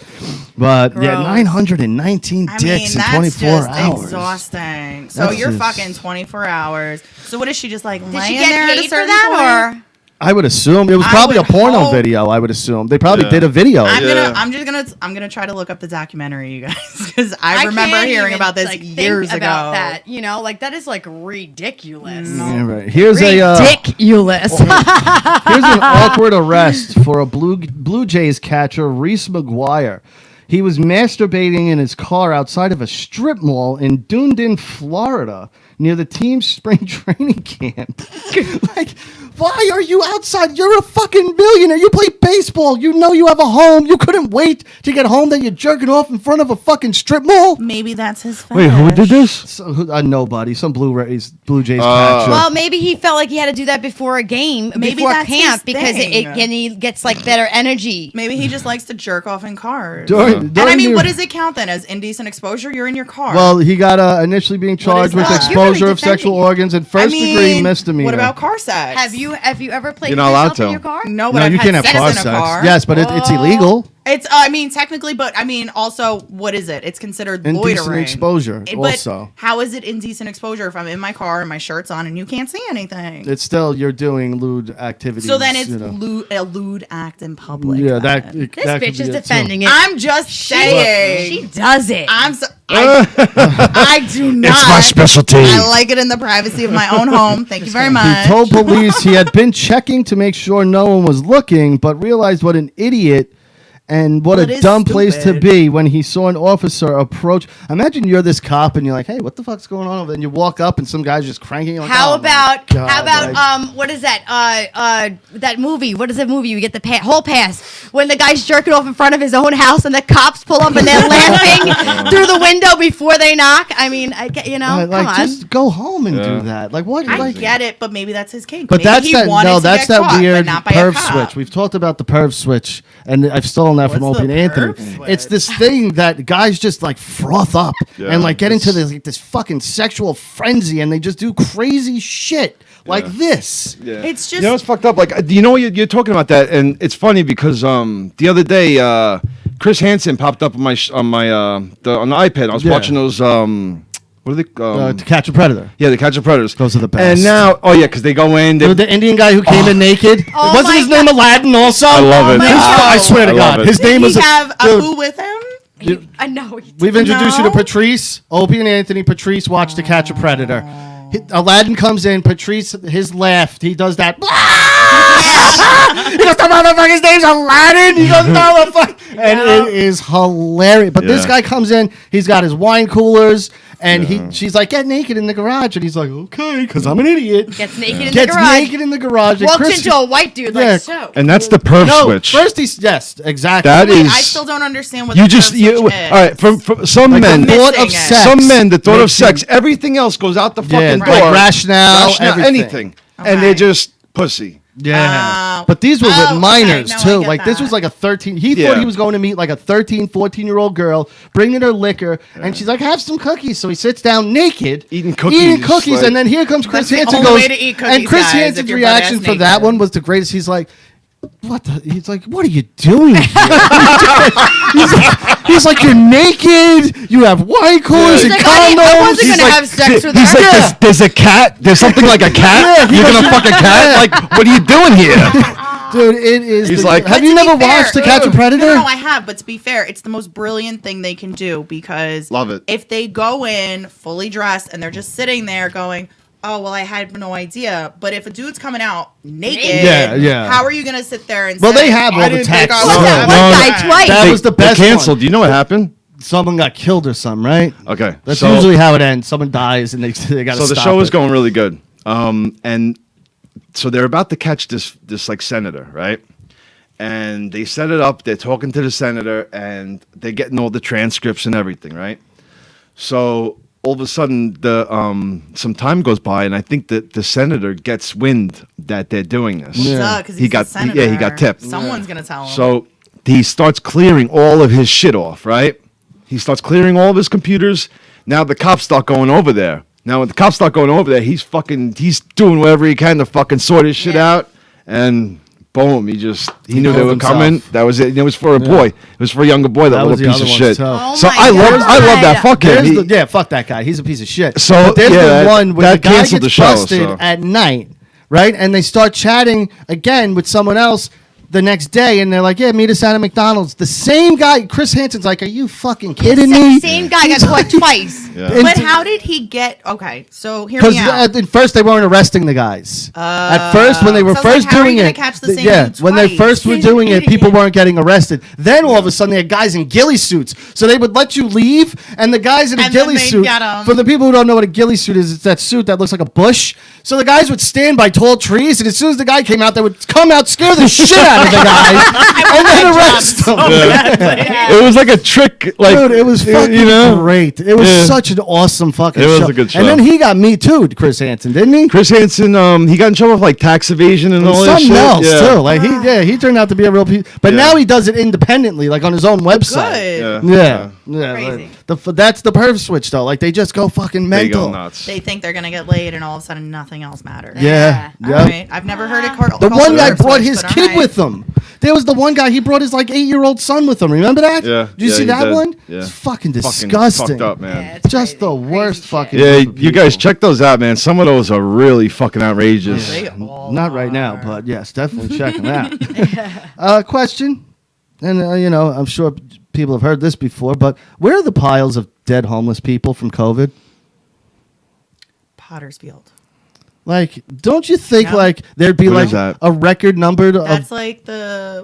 But yeah, Gross. 919 I dicks mean, in that's 24 just hours. exhausting. So That's you're just- fucking 24 hours. So what is she just like Did laying she get there at a paid for certain that point? or? I would assume it was I probably a would porno hope- video. I would assume they probably Yeah. did a video. I'm gonna try to look up the documentary, you guys, because I remember can't hearing even, about this like, think years ago. about that, like that is like ridiculous. Yeah, right. Here's Ridiculous. here's an awkward arrest for a Blue Jays catcher, Reese McGuire. He was masturbating in his car outside of a strip mall in Dunedin, Florida, near the team's spring training camp. Like, why are you outside? You're a fucking billionaire. You play baseball. You know you have a home. You couldn't wait to get home. Then you're jerking off in front of a fucking strip mall. Maybe that's his fetish. Wait, who did this? Nobody. Some Blue Jays catcher. Well, maybe he felt like he had to do that before a game, Maybe before that's camp, his because thing. and he gets like better energy. Maybe he just likes to jerk off in cars. During And I mean, the- what does it count then as indecent exposure? You're in your car. Well, he got initially being charged with that? You're really exposure of sexual defending- organs and first degree misdemeanor. What about car sex? Have you ever played You're with not allowed yourself in to. your car? No, but No, I've you had can't have sex car in a sex. car. Yes, but it's illegal. It's, I mean, technically, but I mean, also, what is it? It's considered Indecent loitering. exposure, But also. how is it indecent exposure if I'm in my car and my shirt's on and you can't see anything? It's still you're doing lewd activities. So then it's you know. a lewd act in public. Yeah, then. This that could bitch be is it, too. defending it. I'm just saying. She does it. I do not. It's my specialty. I like it in the privacy of my own home. Thank you very much. He told police he had been checking to make sure no one was looking, but realized what an idiot and what Well, it a is dumb place to stupid. be when he saw an officer approach. Imagine you're this cop and you're like, "Hey, what the fuck's going on?" over there? And you walk up and some guy's just cranking. Like, How "Oh, my about God, what is that that movie? What is that movie? You get the whole pass when the guy's jerking off in front of his own house and the cops pull up and they're laughing through the window before they knock. I mean, like, come on. just go home and do that. Like what? I like, get it, but maybe that's his kink. But Maybe that's he that. wanted No, to that's get that caught, but weird not by a perv cop. switch. We've talked about the perv switch, and I've stolen that from What's Opie the and Anthony. perv switch? It's this thing that guys just like froth up and like get into this fucking sexual frenzy, and they just do crazy shit like this. Yeah. It's You know just what's fucked up? Like, you know, you're talking about that, and it's funny because the other day, Chris Hansen popped up on my on the iPad. I was Yeah. watching those what are they? To catch a predator. Yeah, the Catch of Predators. Those are the best. And now, because they go in. The Indian guy who came in naked. Oh Wasn't my his name Aladdin also? I love it. my His- God. I swear to I love God, it. his did name he was have a dude, who with him? I know. We've introduced you No. to Patrice. Opie and Anthony. Patrice watched To Catch a Predator. Aladdin comes in. Patrice, his laugh. He does that. He goes, the motherfucker's name's Aladdin. He goes, no, the fuck. And it is hilarious. But this Yeah. guy comes in. He's got his wine coolers. And she's like, get naked in the garage. And he's like, okay, because I'm an idiot. Gets naked in the Gets garage. naked in the garage. And Walks Chris- into a white dude Yeah. like so. And that's the perv No, switch. first he's, yes, exactly. That Wait, is. I still don't understand what You the just perv you. switch All is. right, from some Like men. the thought of Missing it. sex. Some men, the thought of makes you- sex, everything else goes out the fucking Yeah, door. like rationale, everything. anything, and they're just pussy. Yeah. Oh. But these were Oh, with minors, okay. No, I too. get Like, this that. was like a 13. He Yeah. thought he was going to meet like a 13, 14-year-old girl, bringing her liquor, and she's like, have some cookies. So he sits down naked. Eating cookies, like- and then here comes Chris That's the Hansen only goes, way to eat cookies, and Chris guys, Hansen's if you're reaction butt-ass for that naked. one was the greatest. He's like, what the? He's like, what are you doing here? he's like, you're naked. You have wine coolers He's and like, condoms. I wasn't He's gonna like, have sex with He's her. like, there's a cat. There's something like a cat. You're gonna fuck a cat? Like, what are you doing here? dude, it is. He's the- like- have But you to be never fair- watched To Catch a Predator? No, I have. But to be fair, it's the most brilliant thing they can do because Love it. If they go in fully dressed and they're just sitting there going, oh, well, I had no idea. But if a dude's coming out naked, Yeah. how are you going to sit there and Well, say, they have I all the didn't texts. think I No, was that that one bad? guy twice. That was the They best canceled. one. Do you know what happened? Someone got killed or something, right? Okay. That's so- usually how it ends. Someone dies and they got to So stop the show is it. going really good. And so they're about to catch this like senator, right? And they set it up. They're talking to the senator, and they're getting all the transcripts and everything, right? So all of a sudden, some time goes by, and I think that the senator gets wind that they're doing this. Duh, 'cause he's a senator. Yeah, he got tipped. Someone's going to tell him. So he starts clearing all of his shit off, right? He starts clearing all of his computers. Now the cops start going over there. Now when the cops start going over there, he's doing whatever he can to fucking sort his shit out. And boom, he knew they killed were coming. himself. That was it. And it was for a boy. It was for a younger boy, that That was little the piece of other one, shit. too. Oh So my I love that. God. Fuck him. There's He- the, fuck that guy. He's a piece of shit. So, but there's yeah, the one where that the guy canceled gets the show, busted so. at night, right? And they start chatting again with someone else the next day, and they're like, "Yeah, meet us out at McDonald's." The same guy, Chris Hansen's like, "Are you fucking kidding me?" Same guy got caught twice. Yeah. But how did he get? Okay, so hear Because me out. at first they weren't arresting the guys. At first, when they were So I was first like, how are you doing gonna it, catch the same dude when they twice? first were He's doing an it, people idiot. weren't getting arrested. Then all of a sudden, they had guys in ghillie suits, so they would let you leave, and the guys in a And then ghillie they'd suit. get 'em. For the people who don't know what a ghillie suit is, it's that suit that looks like a bush. So the guys would stand by tall trees, and as soon as the guy came out, they would come out, scare the shit out of the guy, and then arrest him. It was like a trick. Like, Dude, it was fucking great. It was Yeah. such an awesome fucking It was show. a good show. And then he got me too, Chris Hansen, didn't he? Chris Hansen, he got in trouble for like tax evasion and all that shit. Something else Yeah. too. Like he turned out to be a real piece. But Yeah. now he does it independently, like on his own website. Good. Yeah. Crazy. That's the perv switch though. Like they just go fucking They mental. go nuts. They think they're going to get laid, and all of a sudden nothing else matters. Yeah. All Yep. right. I've never heard it called The one guy perv brought switch, his but all kid right. with him. There was the one guy, he brought his like 8-year-old son with him. Remember that? Yeah. Did you Yeah, see he that did. one? Yeah. It's fucking Fucking disgusting. fucked up, man. Yeah, it's Just the crazy. worst Crazy fucking. Yeah, group of you guys people. check those out, man. Some of those are really fucking outrageous. They all Not right now, are. but yes, definitely checking that. Question, and I'm sure people have heard this before, but where are the piles of dead homeless people from COVID? Pottersfield. Like, don't you think No. like there'd be What like is that? a record number That's of? like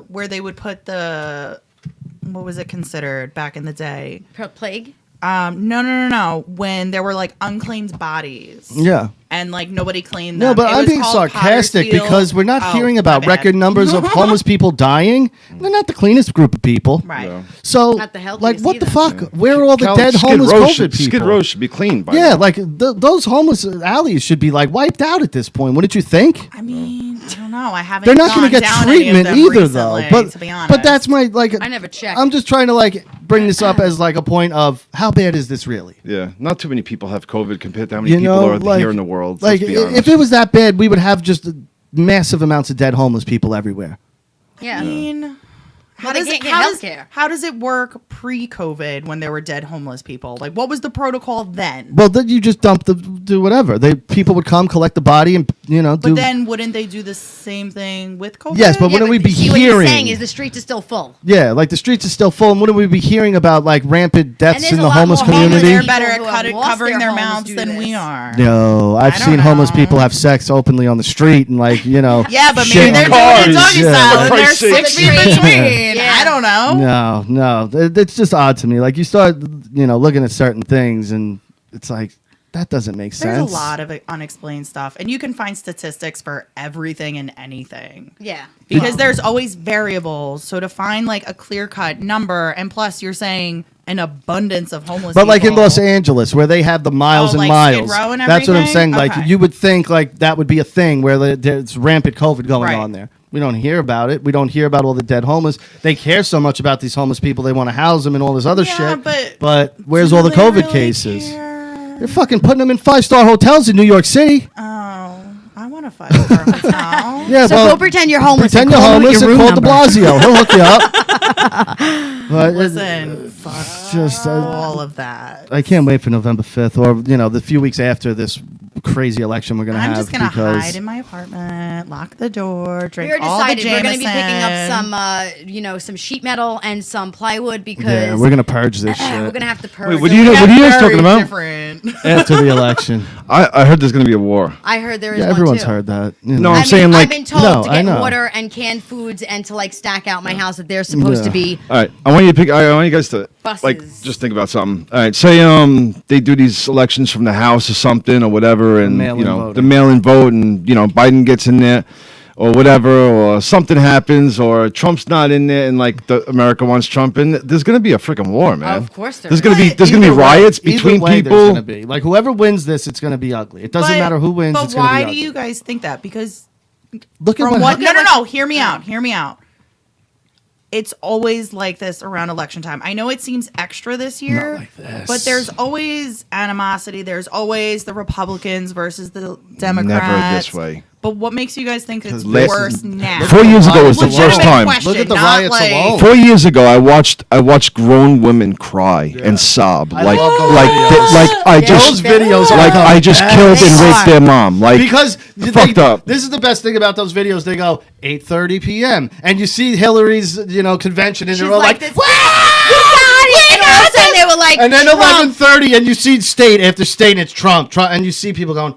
where they would put what was it considered back in the day? Plague? No. When there were like unclaimed bodies. Yeah. And like nobody cleaned No, them. but It I'm was being called sarcastic Pottersfield. because we're not Oh, hearing my about bad. record numbers of homeless people dying. They're not the cleanest group of people. Right. Yeah. So, Not the healthiest like, what the either. fuck? Where are all the Cal- dead Skid homeless Row COVID should, people? Skid Row should be clean by Yeah, now. like those homeless alleys should be like wiped out at this point. Wouldn't you think? I mean, I don't know. I haven't. They're not going to get treatment either, though. To be honest, But that's my like. I never checked. I'm just trying to like bring this up as like a point of how bad is this really? Yeah, not too many people have COVID compared to how many You people know, are like- here in the world. Like, let's be honest. if it was that bad, we would have just massive amounts of dead homeless people everywhere. Yeah. I mean, how they does can't it get how does, healthcare. how does it work pre-COVID when there were dead homeless people? Like, what was the protocol then? Well, then you just do whatever. People would come collect the body and do. But then, wouldn't they do the same thing with COVID? Yes, but wouldn't we be see, what you're hearing? saying is the streets are still full. Yeah, like the streets are still full, and wouldn't we be hearing about like rampant And deaths there's in a the lot homeless more homeless community? They're people better at who have lost covering their homes mouths due than to we this. are. No, I've I don't seen homeless know. people have sex openly on the street and Yeah, but shit maybe they're on doing it cars. doggy Yeah. style and For they're Christ's 6 feet sake. between. Yeah. I don't know. No, it's just odd to me. Like you start, looking at certain things, and it's like that doesn't make There's sense. a lot of unexplained stuff, and you can find statistics for everything and anything. Yeah. Because there's always variables. So to find like a clear-cut number, and plus you're saying an abundance of homeless But people. like in Los Angeles, where they have the miles Oh, and like Skid miles, Row and that's what I'm saying. everything? Like Okay. you would think like that would be a thing where there's rampant COVID going Right. on there. We don't hear about it. We don't hear about all the dead homeless. They care so much about these homeless people. They want to house them and all this other Yeah, shit. but where's do all the they COVID really cases? care? They're fucking putting them in 5-star hotels in New York City. Oh, I want a 5-star hotel. Yeah, So well, go pretend you're homeless. pretend and you're call him with homeless your and room call De number. Blasio. He'll hook you up. But Listen, fuck just all of that. I can't wait for November 5th or the few weeks after this crazy election we're gonna I'm have. just gonna because hide in my apartment, lock the door, drink We're all the decided we're going to be picking up Jameson. some sheet metal and some plywood because yeah, we're gonna purge this shit we're going to have to purge. Wait, what it. are you guys Very talking about? different. after the election. I heard there's gonna be a war. I heard there is Yeah, one everyone's too. heard that. You No, know. I'm I mean, saying, like- I've been told No, to I get know. water and canned foods and to like stack out my house that they're supposed to Yeah. be. All right, I want you to pick. I want you guys to like Buses. just think about something. All right, say they do these elections from the House or something or whatever, and mail-in voting. the mail-in vote, and Biden gets in there or whatever, or something happens, or Trump's not in there, and like America wants Trump in. There's gonna be a freaking war, man. Of course there there's is. gonna be Either way- riots either between way, people. There's gonna be like whoever wins this, it's gonna be ugly. It doesn't matter who wins. But It's gonna why be do ugly. you guys think that? Because Look at from what? what? happened. No. Hear me out. Hear me out. It's always like this around election time. I know it seems extra this year, like this. but there's always animosity. There's always the Republicans versus the Democrats. Never this way. But what makes you guys think it's last- worse now? 4 years ago was the Legitimate first time. question, Look at the not riots like- alone. 4 years ago, I watched grown women cry and sob I like love those like videos. like I Yeah. just Those videos are like the I just best. killed and They raped are. their mom like Because fucked up. This is the best thing about those videos. They go 8:30 p.m. and you see Hillary's convention, and She's they're all like, this. And all of a sudden they were like, and then Trump. 11:30, and you see state after state, and it's Trump, and you see people going.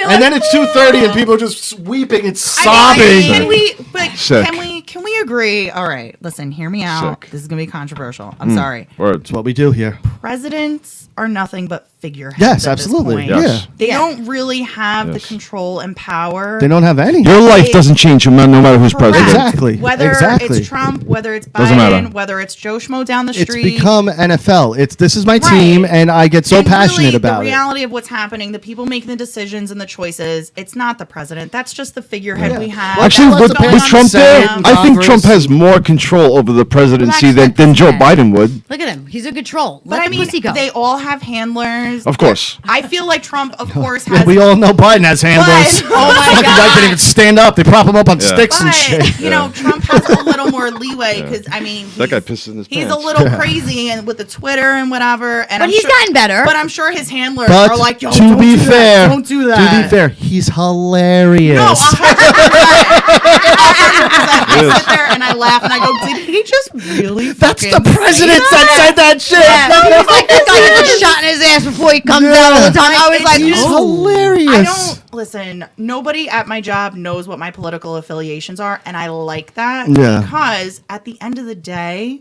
And then it's 2:30, and people are just weeping and sobbing. Can we? But Sick. can we agree? All right, listen, hear me out. Sick. This is gonna be controversial. I'm sorry. Words. That's what we do here. Presidents are nothing but figureheads. Yes, at this absolutely. point. Yes. They Yeah. don't really have the Yes. control and power. They don't have any. Your life doesn't change no matter who's Correct. president. Exactly. Whether Exactly. it's Trump, whether it's Doesn't matter. Biden, whether it's Joe Schmo down the It's street. become NFL. This is my Right. team, and I get so And passionate really, about the it. reality of what's happening, the people making the decisions and the choices. It's not the president. That's just the figurehead we have. Well, Actually, That's with, what's going with on Trump in the there, Senate and I think Congress. Trump has more control over the presidency Well, that's than what Joe he Biden would. Look at him. He's a good troll. But Let I the mean, pussy go. they all have handlers. Of course. I feel like Trump, of course, Yeah, has. we all know Biden has handlers. But- oh my Fucking guy God. can't even stand up. They prop him up on Yeah. sticks and But shit. you know, Trump has a little more leeway because I mean, That guy pisses in his he's pants. a little crazy and with the Twitter and whatever. And But I'm he's sure, gotten better. But I'm sure his handlers But are like, Yo, to don't be do that. fair, Don't do that. To be fair, he's hilarious. No, 100%. I sit there and I laugh and I go, did he just really? That's the fucking president say that said that shit. He's like this guy gets a shot in his ass before he comes out all the time. I was like, It's He's oh. hilarious. I don't listen. Nobody at my job knows what my political affiliations are, and I like that Yeah. because at the end of the day,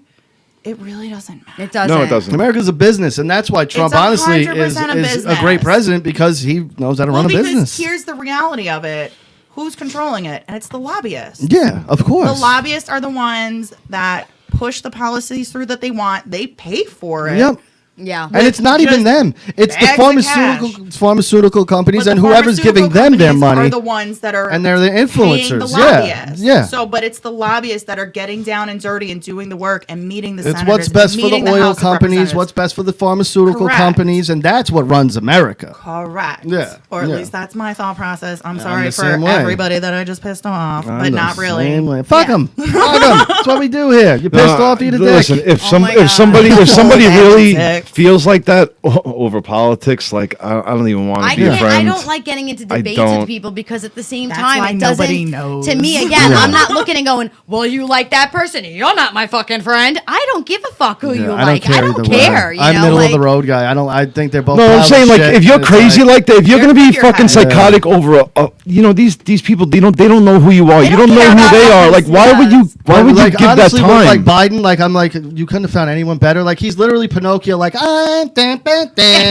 it really doesn't matter. It doesn't. No, it doesn't. America's a business, and that's why Trump, It's honestly, 100% is a a business. great president because he knows how to run a because business. here's the reality of it: who's controlling it, and it's the lobbyists. Yeah, of course. The lobbyists are the ones that push the policies through that they want. They pay for it. Yep. Yeah. And it's not even just them. It's the bags of pharmaceutical companies But and the whoever's giving pharmaceutical them their companies money. are the ones that are And they're the paying influencers. the Yeah, lobbyists. yeah. So, but it's the lobbyists that are getting down and dirty and doing the work and meeting the It's senators. what's best and for the meeting oil House of companies, Representatives. what's best for the pharmaceutical Correct. companies, and that's what runs America. Correct. Yeah, Or at yeah. least that's my thought process. I'm the sorry for same way. everybody that I just pissed off, I'm but the not really. same way. Fuck Yeah. them. Fuck them. That's what we do here. You pissed off, eat a dick. Listen, if my God. somebody Oh, really dick. feels like that over politics, like I don't even want I to be a can't. I friend. don't like getting into I debates don't. with people because at the same That's time why it doesn't. nobody knows. To me, again, I'm not looking and going, "Well, you like that person? You're not my fucking friend." I don't give a fuck who you Yeah, like. I don't either care. way. You I'm know, middle like, of the road guy. I think they're both. No, I'm piles of saying like shit, if you're and it's crazy like that, if you're You're gonna be figurehead. fucking psychotic over these people, they don't know who you are. You don't know care who about they are. others. Like why would you like, give that honestly, with, like time? Biden, like I'm like you couldn't have found anyone better. Like he's literally Pinocchio. Like I'm.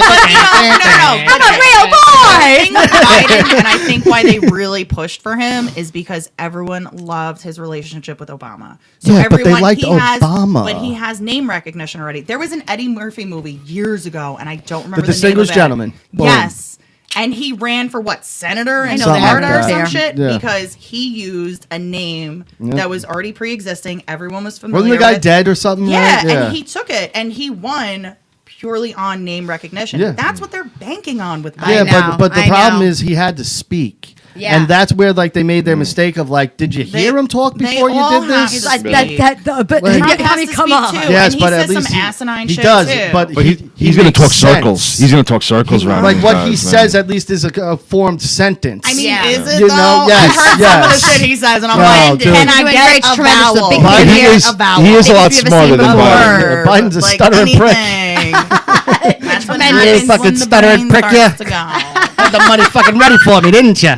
I'm a real boy. Biden, and I think why they really pushed for him is because everyone loved his relationship with Obama. So Yeah, but they everyone liked Obama. but he has name recognition already. There was an Eddie Murphy movie years ago, and I don't remember The Distinguished name of it. Gentleman. Boom. Yes. And he ran for what, senator in know Something like Florida or that. some Yeah. shit Yeah. because he used a name Yep. that was already pre-existing. Everyone was familiar Wasn't the guy with. dead or something? Yeah, right? and he took it and he won purely on name recognition. Yeah. That's what they're banking on with I that. know, but the I problem know. is he had to speak. Yeah. And that's where like they made their mistake of like, did you hear him talk they before you all did have this? to Like, speak. but Well, Trump has I mean, to come speak on. too. Yes, and he but at says least some asinine he shit does. too. But But he he's going to makes talk sense. circles. He's going to talk circles around. Like these what guys, he man. says at least is a formed sentence. I mean, Yeah. is it You though? know, yes, I heard some of the yes. shit he says, and I'm No, like, dude. can I Doing get great, a tremendous, a vowel? big But fan he here, is, a vowel. he is a lot If you've ever smarter seen than the Biden. Verb, Biden's a like stuttering prick. anything. That's what Tremendous. happens Fucking when the stuttering brain prick, yeah. starts to go. Had the money fucking ready for me, didn't you?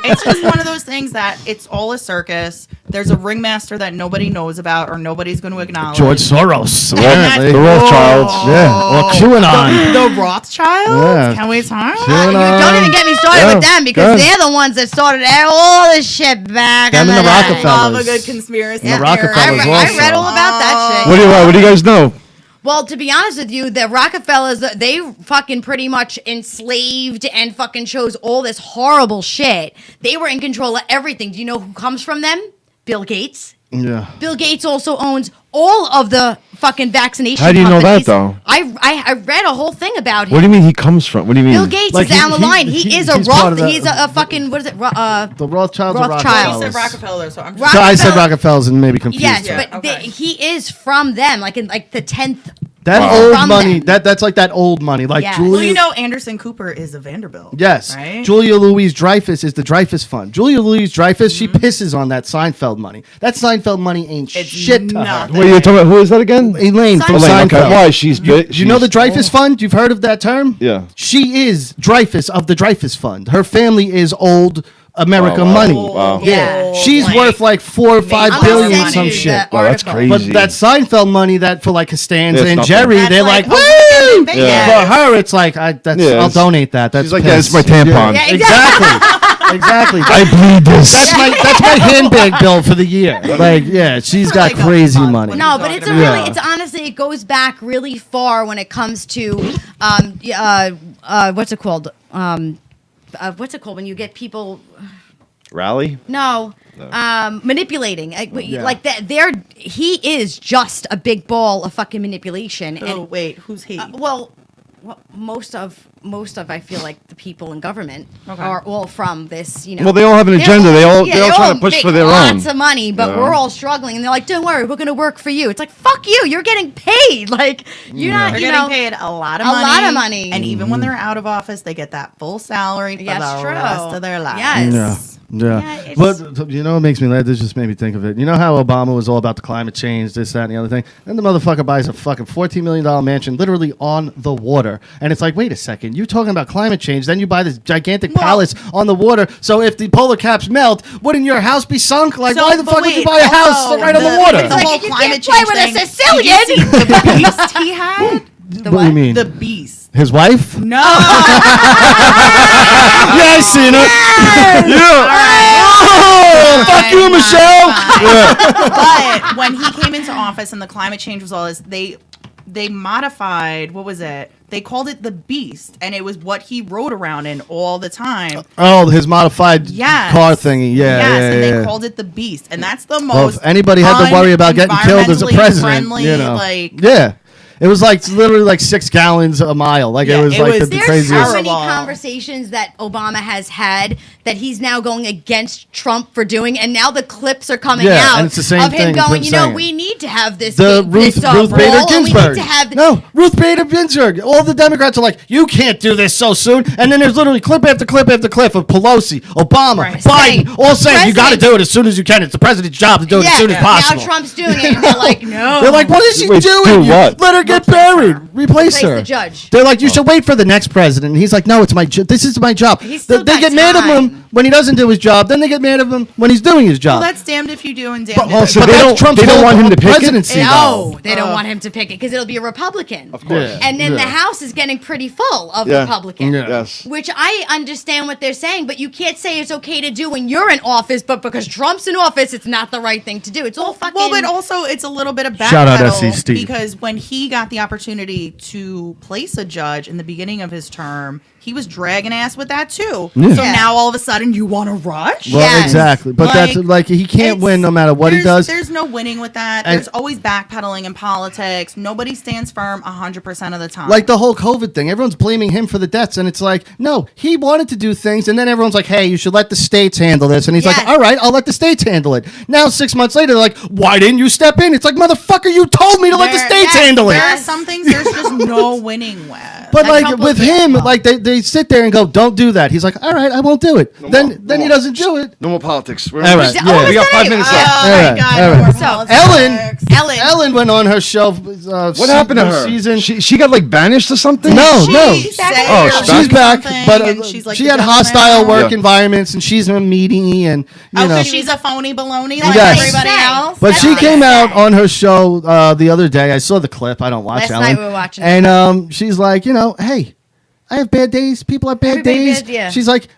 It's just one of those things that it's all a circus. There's a ringmaster that nobody knows about or nobody's going to acknowledge. George Soros. And that's- apparently. The Rothschilds. Yeah. Or QAnon. The Rothschilds? Yeah. Can we talk? QAnon. Don't even get me started Yeah, with them because good. they're the ones that started all this shit back. Them in and the day. I Rockefellers. love a good conspiracy. And the theory. Rockefellers I read all about that shit. What do you guys know? Well, to be honest with you, the Rockefellers, they fucking pretty much enslaved and fucking chose all this horrible shit. They were in control of everything. Do you know who comes from them? Bill Gates. Yeah. Bill Gates also owns all of the fucking vaccination How do you know that, companies. though? I read a whole thing about him. What do you mean he comes from? What do you mean? Bill Gates Like is down the line. He is a he's part of Roth. the- He's a fucking, what is it? The Rothschilds or Rothschild. You Rockefellers? said Rockefeller, so I'm Rock- So I said Rockefeller- Rockefellers and maybe confused. Yes, Yeah, but okay. he is from them, like in like the 10th. That Wow. old From money, them. that's like that old money. Like Yeah. Julia. Well, you know, Anderson Cooper is a Vanderbilt. Yes. Right? Julia Louise Dreyfus is the Dreyfus Fund. Julia Louise Dreyfus, she pisses on that Seinfeld money. That Seinfeld money ain't It's shit to her. nothing. What are you talking about? Who is that again? Elaine from Elaine, Seinfeld. okay. Why? She's big. Do you know the Dreyfus Fund? You've heard of that term? Yeah. She is Dreyfus of the Dreyfus Fund. Her family is old America Oh, wow. money. Wow. Yeah. Old, She's like, worth like 4 or 5 I'm billion gonna some send you shit. Wow, that's article. crazy. But that Seinfeld money that for like Costanza It's and nothing. Jerry, That's they're like like, a woo! weekend in Yeah. Vegas. For her, it's like, Yeah, I'll donate that. That's She's like, yeah, piss. it's my tampon. Yeah, Exactly. Exactly. I bleed this. That's my handbag bill for the year. Like, yeah, she's got Like a crazy month money. when No, but it's a Yeah. really, it's honestly, it goes back really far when it comes to, what's it called? What's it called when you get people? Rally? No, manipulating. Yeah. Like that. He is just a big ball of fucking manipulation. Oh, And wait, who's he? well, most of I feel like the people in government Okay. are all from this. You know. Well, they all have an They're agenda. They're all they're trying to push make for their lots own. of money, but Yeah. we're all struggling. And they're like, "Don't worry, we're going to work for you." It's like, "Fuck you! You're getting paid. Like you're not. They're You getting know, paid a lot of a money. lot of money. And even when they're out of office, they get that full salary for That's the true. rest of their lives. Yes. Yeah. Yeah, Yeah. it's- But you know what makes me laugh? This just made me think of it. You know how Obama was all about the climate change, this, that, and the other thing? Then the motherfucker buys a fucking $14 million mansion literally on the water. And it's like, wait a second, you're talking about climate change, then you buy this gigantic palace on the water. So if the polar caps melt, wouldn't your house be sunk? Like, So, why the but fuck would you wait, buy a house also, right on the the- water? the whole you climate can't play change with a thing. Sicilian. Did you see the beast he had? What do you mean? The beast. His wife? No. Yeah, I seen it. Oh, fuck you, Michelle. But when he came into office and the climate change was all this, they modified, what was it? They called it the beast, and it was what he rode around in all the time. Oh, his modified Yes. car thingy. Yeah, yes, yeah, and yeah. they called it the beast, and that's the most. Well, if anybody had to worry about getting killed as a unenvironmentally president, friendly, you know, like yeah, it was like literally like 6 gallons a mile. Like Yeah, it was it like was- the There's craziest. so many Terrible. conversations that Obama has had that he's now going against Trump for doing, and now the clips are coming Yeah, out and it's the same of him thing, going, him you know, saying. we need to have this The this, Ruth Bader wall, and we Ginsburg. need to have No, Ruth Bader Ginsburg. All the Democrats are like, you can't do this so soon. And then there's literally clip after clip after clip of Pelosi, Obama, Right. Biden, Saying, all saying you got to President- do it as soon as you can. It's the president's job to do it as soon as possible. Now Trump's doing it, and they're like, no. They're like, what is she Wait, doing? do what? Let her get buried. Replace Replace her. the judge. They're like, you should wait for the next president. And he's like, no, it's my. This is my job. He's still They got get mad at him time. when he doesn't do his job. Then they get mad at him when he's doing his job. well, that's damned if you do and damned But if also you they that's don't- Trump's they don't whole want him to pick it? presidency. though. No, they don't want him to pick it because it'll be a Republican. Of course. Yeah, And then the yeah. House is getting pretty full of Yeah. Republicans. Yeah. Yes. Which I understand what they're saying, but you can't say it's okay to do when you're in office, but because Trump's in office, it's not the right thing to do. It's all fucking. Well, but also it's a little bit of backpedal. Shout out SC Steve. Because when he got the opportunity to place a judge in the beginning of his term, he was dragging ass with that too. Yeah. So Yeah. now all of a sudden you want to rush? Well, Yes. exactly. But that's like he can't win no matter what he does. There's no winning with that. And- There's always backpedaling in politics. Nobody stands firm 100% of the time. Like the whole COVID thing, everyone's blaming him for the deaths, and it's like, no, he wanted to do things, and then everyone's like, hey, you should let the states handle this, and he's Yes. like, all right, I'll let the states handle it. Now 6 months later, they're like, why didn't you step in? It's like, motherfucker, you told me to let the states handle it. There are some things there's just no winning with. But A like couple with of him, people. like they sit there and go, don't do that. He's like, all right, I won't do it. Then he doesn't do it. No more politics. All right, yeah. We got 5 minutes left. Oh All my right, God! all right. more So, politics. Ellen went on her show. What happened to her? Season. She got like banished or something? No, no. She said Oh, She's back, something, but and she's like she the had devil hostile now. work Yeah. environments, and she's a meaty, and you know. So she's a phony baloney like Yes. everybody else. But That's she what came they out say. on her show the other day. I saw the clip. I don't watch Last Ellen. night we were watching it. And she's like, hey, I have bad days. People have bad Everybody days. did, yeah. She's like,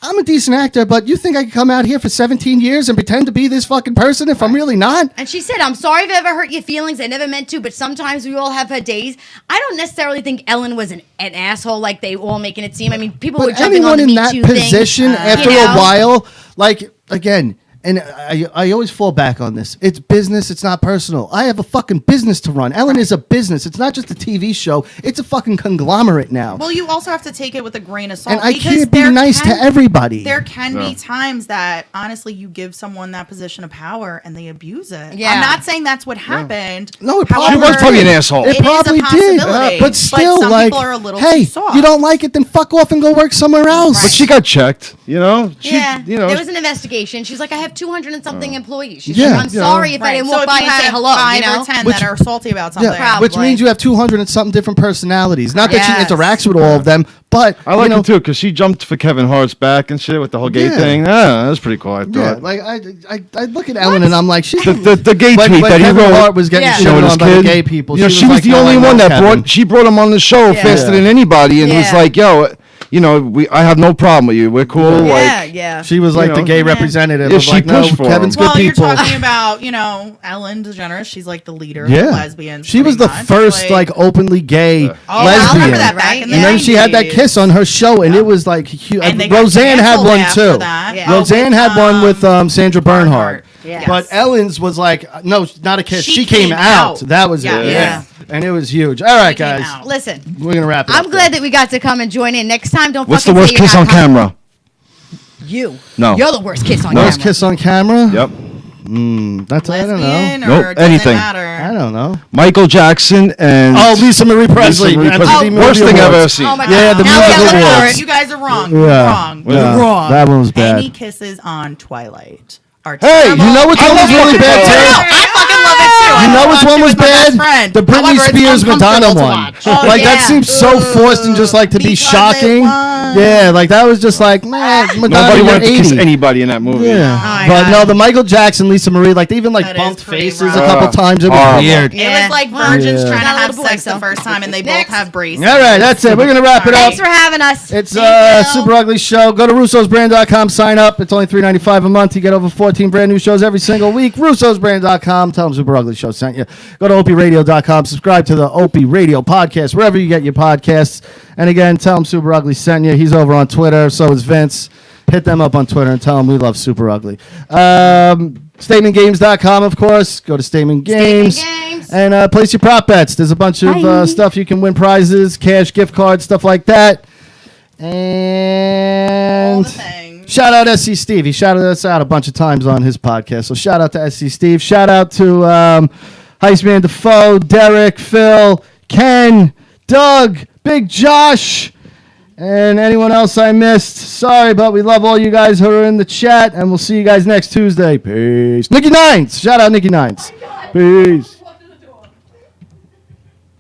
I'm a decent actor, but you think I can come out here for 17 years and pretend to be this fucking person if I'm really not? And she said, I'm sorry if I ever hurt your feelings. I never meant to, but sometimes we all have our days. I don't necessarily think Ellen was an asshole like they all making it seem. I mean, people were But jumping on anyone the in Me that Too position thing. after You a know? while, like, again, and I always fall back on this. It's business. It's not personal. I have a fucking business to run. Ellen is a business. It's not just a TV show. It's a fucking conglomerate now. Well, you also have to take it with a grain of salt. And I because can't be there nice to everybody. There can be times that, honestly, you give someone that position of power and they abuse it. Yeah. I'm not saying that's what happened. No, it She probably was probably an asshole. It It is a probably did. possibility, But still, some like, people are a little hey, too soft. you don't like it, then fuck off and go work somewhere else. Right. But she got checked, you know? She, Yeah, you know, there was an investigation. She's like, I have 200 and something employees. She's Yeah. like, I'm sorry if I didn't so walk if by you and say have hello. 5 You know, or 10 Which- that are salty about something. Yeah, Probably. which means you have 200 and something different personalities. Not that Yes. she interacts with all of them, but I like you know, it too because she jumped for Kevin Hart's back and shit with the whole gay Yeah. thing. That was pretty cool. I Yeah, thought. like I look at Ellen and I'm like, she's The gay when tweet that he Kevin wrote, Hart was getting Yeah. shit showing on his by the kid. gay people. You know, she was like, the "No, only I know one that Kevin." she brought him on the show Yeah. faster than anybody, and was Yeah. like, "Yo, you know, I have no problem with you. We're cool." yeah, Like, yeah. She was like You the know. gay Yeah. representative. Yeah, of she like, no, pushed for Kevin's him. good Well, you're people. talking about, Ellen DeGeneres. She's like the leader of Yeah, the lesbians. she was the pretty much. first like openly gay Oh, I lesbian. remember that back Right? in the And then she had that 90s. kiss on her show, and it was like huge. And they got Roseanne had canceled one after too. that. Yeah. Roseanne had one with Sandra Bernhard. Yes. But Ellen's was like, no, not a kiss. She She came came out. out. That was Yeah. it. Yeah. And it was huge. All right, She came guys. out. Listen, We're going to wrap it up. I'm glad that we got to come and join in. Next time, don't what's the fucking worst say you're kiss not on coming. camera? You. No. You're the worst kiss on Worst camera. kiss on camera? Yep. That's, I don't know. Lesbian or Nope, doesn't anything. matter? I don't know. Michael Jackson and Oh, Lisa Marie Presley. Marie Presley. MTV Movie Worst thing I've ever Awards. seen. Oh my Yeah, God. the Now music we gotta look for awards. it. You guys are wrong. Yeah. Wrong. Yeah. Wrong. That one was bad. Any kisses on Twilight are Hey, terrible. you know what I one was love really fucking bad Twilight. too? I fucking love it too. You know which one was bad? The Britney However, it's Spears Madonna uncomfortable to one. watch. Oh, Like that yeah. seems so forced and just like to be Because it shocking. was. Yeah, like that was just like, man, Madonna, Nobody you're wanted to kiss 80. anybody in that movie. Yeah, my but God. no, the Michael Jackson, Lisa Marie, like they even like That is bumped pretty faces rough. a couple times. It was Horrible. weird. It Yeah. was like virgins Yeah. trying to Got a have little boy, sex so. the first time, and they both Next. have braces. All right, that's it. We're gonna wrap it up. Thanks for having us. It's Thank you. Super Ugly Show. Go to russosbrand.com, sign up. It's only $3.95 a month. You get over 14 brand new shows every single week. russosbrand.com. Tell them Super Ugly Show sent you. Go to opradio.com. Subscribe to the Opie Radio podcast, wherever you get your podcasts. And again, tell them Super Ugly sent you. He's over on Twitter. So is Vince. Hit them up on Twitter and tell them we love Super Ugly. StatementGames.com, of course. Go to Statement Games. Games. And place your prop bets. There's a bunch of stuff you can win, prizes, cash, gift cards, stuff like that. All And the things. shout out SC Steve. He shouted us out a bunch of times on his podcast. So shout out to SC Steve. Shout out to Heisman Defoe, Derek, Phil, Ken, Doug, Big Josh, and anyone else I missed. Sorry, but we love all you guys who are in the chat, and we'll see you guys next Tuesday. Peace. Nikki Nines. Shout out Nikki Nines. Peace.